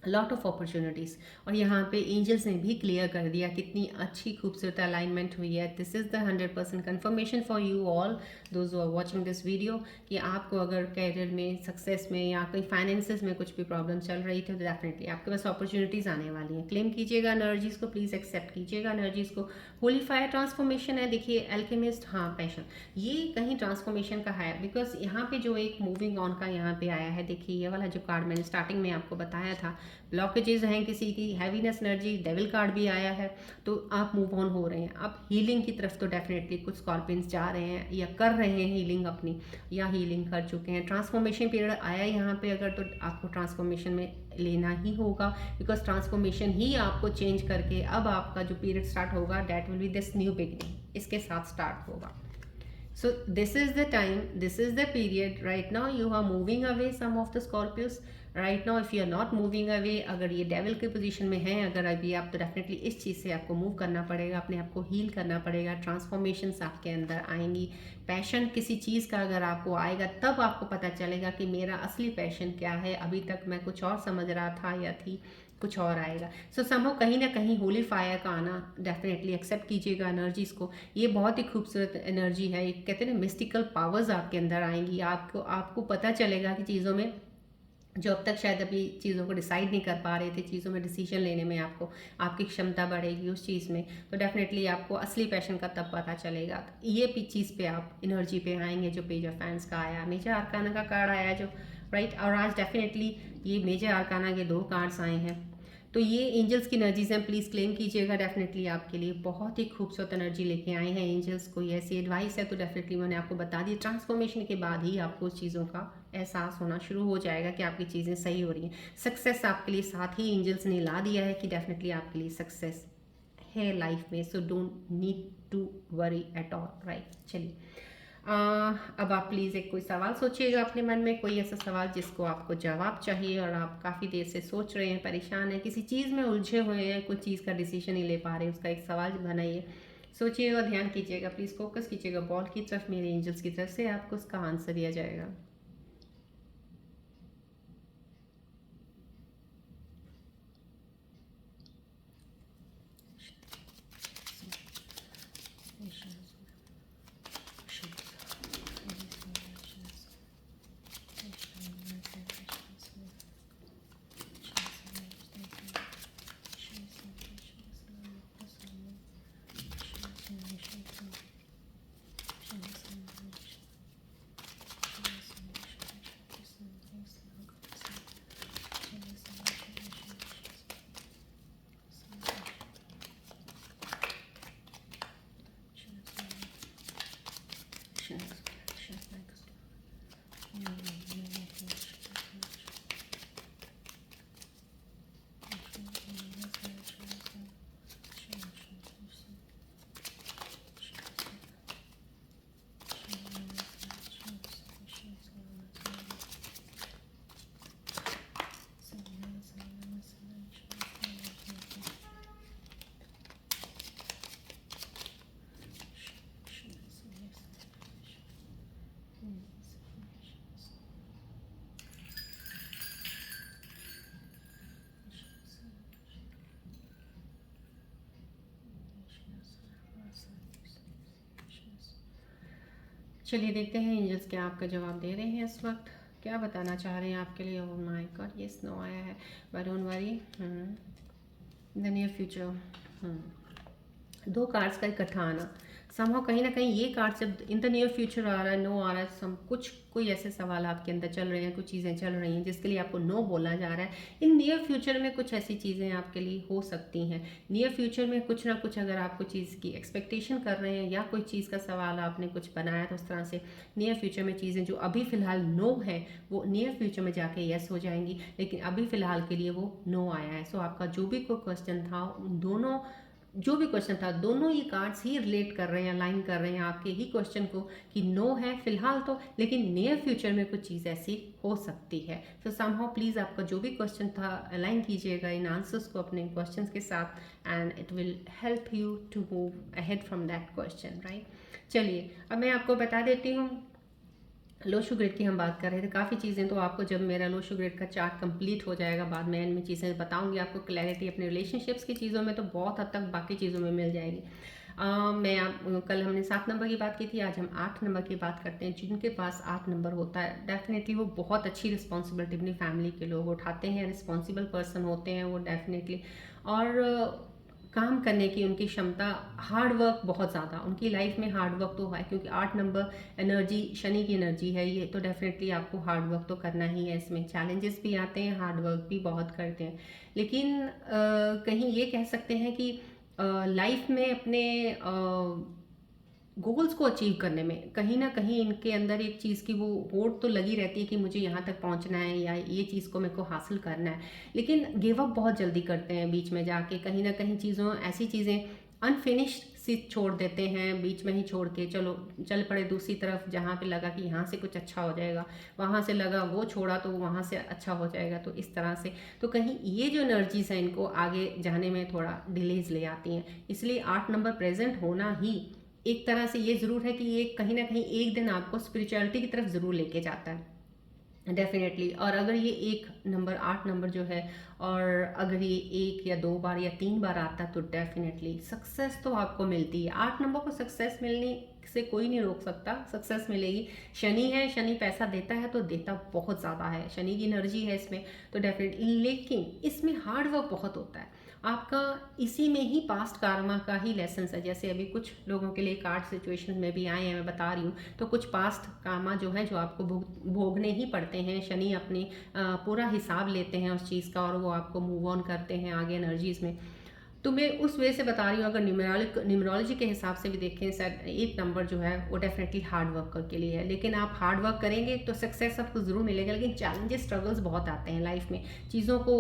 लॉट ऑफ अपॉर्चुनिटीज़। और यहाँ पे एंजल्स ने भी क्लियर कर दिया कितनी अच्छी खूबसूरत अलाइनमेंट हुई है। This is the 100% confirmation for you all those who are watching this video, कि आपको अगर कैरियर में, सक्सेस में या कहीं फाइनेंसेस में कुछ भी प्रॉब्लम चल रही थी, तो डेफिनेटली आपके पास अपॉर्चुनिटीज़ आने वाली हैं। क्लेम कीजिएगा एनर्जीज़ को, प्लीज़ एक्सेप्ट कीजिएगा एनर्जीज़ को। होली फायर ट्रांसफॉर्मेशन है। देखिए एल्केमिस्ट, हाँ पैशन, ये कहीं ट्रांसफॉर्मेशन का है, बिकॉज यहाँ पे जो एक मूविंग ऑन का यहाँ पे आया है। देखिए ये वाला जो कार्ड मैंने स्टार्टिंग में आपको बताया था, ब्लॉकेजेस हैं किसी की, हैवीनेस एनर्जी, डेविल कार्ड भी आया है, तो आप मूव ऑन हो रहे हैं। आप हीलिंग की तरफ तो डेफिनेटली कुछ स्कॉर्पियंस जा रहे हैं या कर रहे हैं हीलिंग अपनी, या हीलिंग कर चुके हैं। ट्रांसफॉर्मेशन पीरियड आया यहाँ पे अगर, तो आपको ट्रांसफॉर्मेशन में लेना ही होगा, बिकॉज ट्रांसफॉर्मेशन ही आपको चेंज करके अब आपका जो पीरियड स्टार्ट होगा, that will be this new beginning, इसके साथ स्टार्ट होगा। So this is the time, this is the period. Right now you are moving away, some of the Scorpios. Right now if you are not moving away, अगर ये devil के position में हैं अगर अभी आप, तो डेफिनेटली इस चीज़ से आपको मूव करना पड़ेगा, अपने आप को हील करना पड़ेगा। ट्रांसफॉर्मेशंस आपके अंदर आएंगी। पैशन किसी चीज़ का अगर आपको आएगा, तब आपको पता चलेगा कि मेरा असली पैशन क्या है। अभी तक मैं कुछ और समझ रहा था या थी, कुछ और आएगा। सो समहाउ कहीं ना कहीं होली फायर का आना, डेफिनेटली एक्सेप्ट कीजिएगा एनर्जीज़ को। ये बहुत ही खूबसूरत एनर्जी है। एक कहते हैं ना, मिस्टिकल पावर्स आपके अंदर आएंगी। आपको आपको पता चलेगा कि चीज़ों में जो अब तक शायद अभी चीज़ों को डिसाइड नहीं कर पा रहे थे, चीज़ों में डिसीजन लेने में आपको, आपकी क्षमता बढ़ेगी उस चीज़ में, तो डेफिनेटली आपको असली पैशन का तब पता चलेगा। ये चीज़ पे आप एनर्जी पे आएंगे। जो पेज ऑफ फैंस का आया, मेजर आर्काना का कार्ड आया जो, राइट। और आज डेफिनेटली ये मेजर आर्काना के 2 कार्ड्स आए हैं, तो ये एंजल्स की एनर्जीज हैं। प्लीज़ क्लेम कीजिएगा। डेफिनेटली आपके लिए बहुत ही खूबसूरत एनर्जी लेके आए हैं एंजल्स। कोई ऐसी एडवाइस है तो डेफिनेटली मैंने आपको बता दी। ट्रांसफॉर्मेशन के बाद ही आपको उस चीज़ों का एहसास होना शुरू हो जाएगा कि आपकी चीज़ें सही हो रही हैं। सक्सेस आपके लिए साथ ही एंजल्स ने ला दिया है कि डेफिनेटली आपके लिए सक्सेस है लाइफ में। So don't need to worry at all, right. चलिए अब आप प्लीज़ एक कोई सवाल सोचिएगा अपने मन में, कोई ऐसा सवाल जिसको आपको जवाब चाहिए और आप काफ़ी देर से सोच रहे हैं, परेशान हैं, किसी चीज़ में उलझे हुए हैं, कुछ चीज़ का डिसीजन नहीं ले पा रहे, उसका एक सवाल बनाइए, सोचिएगा, ध्यान कीजिएगा, प्लीज़ फोकस कीजिएगा बॉल की तरफ, मेरे एंजल्स की तरफ से आपको उसका आंसर दिया जाएगा। चलिए देखते हैं एंजल्स क्या आपका जवाब दे रहे हैं इस वक्त, क्या बताना चाह रहे हैं आपके लिए। Oh my god, yes no आया है, but don't worry, the near future. 2 cards का इकट्ठा आना, समहाउ कहीं ना कहीं ये कार्ड जब इन द नियर फ्यूचर आ रहा है, नो आ रहा है, सम कुछ कोई ऐसे सवाल आपके अंदर चल रहे हैं, कुछ चीज़ें चल रही हैं जिसके लिए आपको नो बोला जा रहा है। इन नियर फ्यूचर में कुछ ऐसी चीज़ें आपके लिए हो सकती हैं। नियर फ्यूचर में कुछ ना कुछ अगर आप कुछ चीज़ की एक्सपेक्टेशन कर रहे हैं या कोई चीज़ का सवाल आपने कुछ बनाया तो उस तरह से नियर फ्यूचर में चीज़ें जो अभी फ़िलहाल नो है वो नियर फ्यूचर में जाके यस हो जाएंगी, लेकिन अभी फ़िलहाल के लिए वो नो आया है। सो आपका जो भी कोई क्वेश्चन था उन दोनों जो भी क्वेश्चन था दोनों ही कार्ड्स ही रिलेट कर रहे हैं, अलाइन कर रहे हैं आपके ही क्वेश्चन को कि नो है फिलहाल तो, लेकिन नियर फ्यूचर में कुछ चीज़ ऐसी हो सकती है। सो समहाउ प्लीज़ आपका जो भी क्वेश्चन था अलाइन कीजिएगा इन आंसर्स को अपने क्वेश्चन के साथ, and it will help you to move ahead from that question, right. चलिए अब मैं आपको बता देती हूँ, लोशो ग्रिड की हम बात कर रहे थे। काफ़ी चीज़ें तो आपको जब मेरा लोशो ग्रिड का चार्ट कंप्लीट हो जाएगा बाद में एंड में चीज़ें बताऊंगी आपको, क्लैरिटी अपने रिलेशनशिप्स की चीज़ों में तो बहुत हद तक बाकी चीज़ों में मिल जाएगी। कल हमने 7 नंबर की बात की थी, आज हम 8 नंबर की बात करते हैं। जिनके पास 8 नंबर होता है डेफिनेटली वो बहुत अच्छी रिस्पॉन्सिबिलिटी अपनी फैमिली के लोग उठाते हैं, रिस्पॉन्सिबल पर्सन होते हैं वो डेफिनेटली, और काम करने की उनकी क्षमता, हार्ड वर्क बहुत ज़्यादा उनकी लाइफ में हार्ड वर्क तो है, क्योंकि 8 नंबर एनर्जी शनि की एनर्जी है ये, तो डेफिनेटली आपको हार्ड वर्क तो करना ही है। इसमें चैलेंजेस भी आते हैं, हार्ड वर्क भी बहुत करते हैं, लेकिन कहीं ये कह सकते हैं कि लाइफ में अपने गोल्स को अचीव करने में कहीं ना कहीं इनके अंदर एक चीज़ की वो होड़ तो लगी रहती है कि मुझे यहाँ तक पहुँचना है या ये चीज़ को मेरे को हासिल करना है, लेकिन गिव अप बहुत जल्दी करते हैं बीच में जाके। कहीं ना कहीं चीज़ों ऐसी चीज़ें अनफिनिश्ड सी छोड़ देते हैं, बीच में ही छोड़ के चलो चल पड़े दूसरी तरफ, जहाँ पे लगा कि यहाँ से कुछ अच्छा हो जाएगा, वहाँ से लगा वो छोड़ा तो वहाँ से अच्छा हो जाएगा, तो इस तरह से तो कहीं ये जो एनर्जीज है इनको आगे जाने में थोड़ा डिलेज ले आती हैं। इसलिए 8 नंबर प्रेजेंट होना ही एक तरह से ये ज़रूर है कि ये कहीं ना कहीं एक दिन आपको स्पिरिचुअलिटी की तरफ ज़रूर लेके जाता है डेफिनेटली। और अगर ये एक नंबर 8 नंबर जो है, और अगर ये 1 या 2 बार या 3 बार आता है तो डेफिनेटली सक्सेस तो आपको मिलती है। 8 नंबर को सक्सेस मिलने से कोई नहीं रोक सकता, सक्सेस मिलेगी। शनि है, शनि पैसा देता है तो देता बहुत ज़्यादा है, शनि की एनर्जी है इसमें तो डेफिनेटली, लेकिन इसमें हार्ड वर्क बहुत होता है आपका। इसी में ही पास्ट कार्मा का ही लेसन है। जैसे अभी कुछ लोगों के लिए कार्ड सिचुएशन में भी आए हैं, मैं बता रही हूँ, तो कुछ पास्ट कार्मा जो है जो आपको भोगने ही पड़ते हैं। शनि अपनी पूरा हिसाब लेते हैं उस चीज़ का और वो आपको मूव ऑन करते हैं आगे एनर्जीज में। तो मैं उस वे से बता रही हूँ। अगर न्यूमरोलॉजी के हिसाब से भी देखें, शायद 8 नंबर जो है वो डेफिनेटली हार्ड वर्क के लिए है, लेकिन आप हार्ड वर्क करेंगे तो सक्सेस आपको ज़रूर मिलेगा, लेकिन चैलेंजेस स्ट्रगल्स बहुत आते हैं लाइफ में। चीज़ों को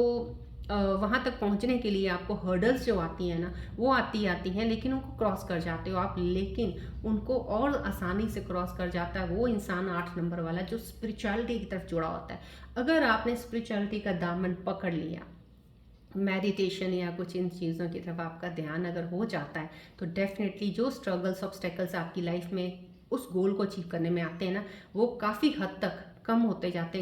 वहाँ तक पहुँचने के लिए आपको हर्डल्स जो आती हैं ना वो आती हैं, लेकिन उनको क्रॉस कर जाते हो आप, लेकिन उनको और आसानी से क्रॉस कर जाता है वो इंसान 8 नंबर वाला जो स्पिरिचुअलिटी की तरफ जुड़ा होता है। अगर आपने स्पिरिचुअलिटी का दामन पकड़ लिया, मेडिटेशन या कुछ इन चीज़ों की तरफ आपका ध्यान अगर हो जाता है, तो डेफिनेटली जो स्ट्रगल्स ऑब्स्टेकल्स आपकी लाइफ में उस गोल को अचीव करने में आते हैं ना, वो काफ़ी हद तक कम होते जाते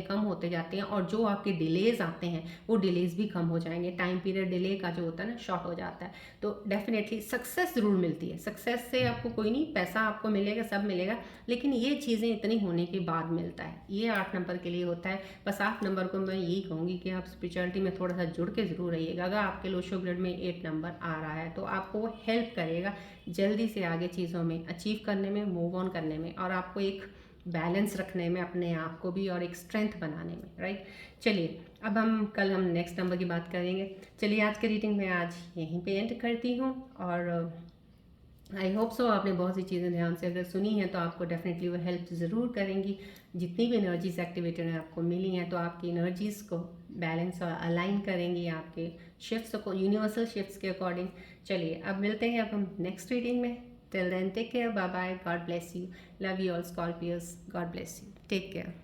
हैं, और जो आपके डिलेज आते हैं वो डिलेज भी कम हो जाएंगे। टाइम पीरियड डिले का जो होता है ना शॉर्ट हो जाता है, तो डेफिनेटली सक्सेस ज़रूर मिलती है। सक्सेस से आपको कोई नहीं, पैसा आपको मिलेगा, सब मिलेगा, लेकिन ये चीज़ें इतनी होने के बाद मिलता है। ये 8 नंबर के लिए होता है। बस 8 नंबर को मैं यही कहूँगी कि आप स्पिरिचुअलिटी में थोड़ा सा जुड़ के ज़रूर रहिएगा। अगर आपके लोशो ग्रिड में 8 नंबर आ रहा है तो आपको वो हेल्प करेगा जल्दी से आगे चीज़ों में अचीव करने में, मूव ऑन करने में, और आपको एक बैलेंस रखने में अपने आप को भी, और एक स्ट्रेंथ बनाने में, राइट। चलिए अब हम नेक्स्ट नंबर की बात करेंगे। चलिए आज की रीडिंग में आज यहीं पे एंड करती हूँ, और आई होप सो आपने बहुत सी चीज़ें ध्यान से अगर सुनी हैं तो आपको डेफिनेटली वो हेल्प ज़रूर करेंगी। जितनी भी एनर्जीज एक्टिवेटेड हैं आपको मिली हैं तो आपकी एनर्जीज़ को बैलेंस और अलाइन करेंगी आपके शिफ्ट्स को, यूनिवर्सल शिफ्ट्स के अकॉर्डिंग। चलिए अब मिलते हैं अब हम नेक्स्ट रीडिंग में। Till then, take care. Bye bye. God bless you. Love you all, Scorpios. God bless you. Take care.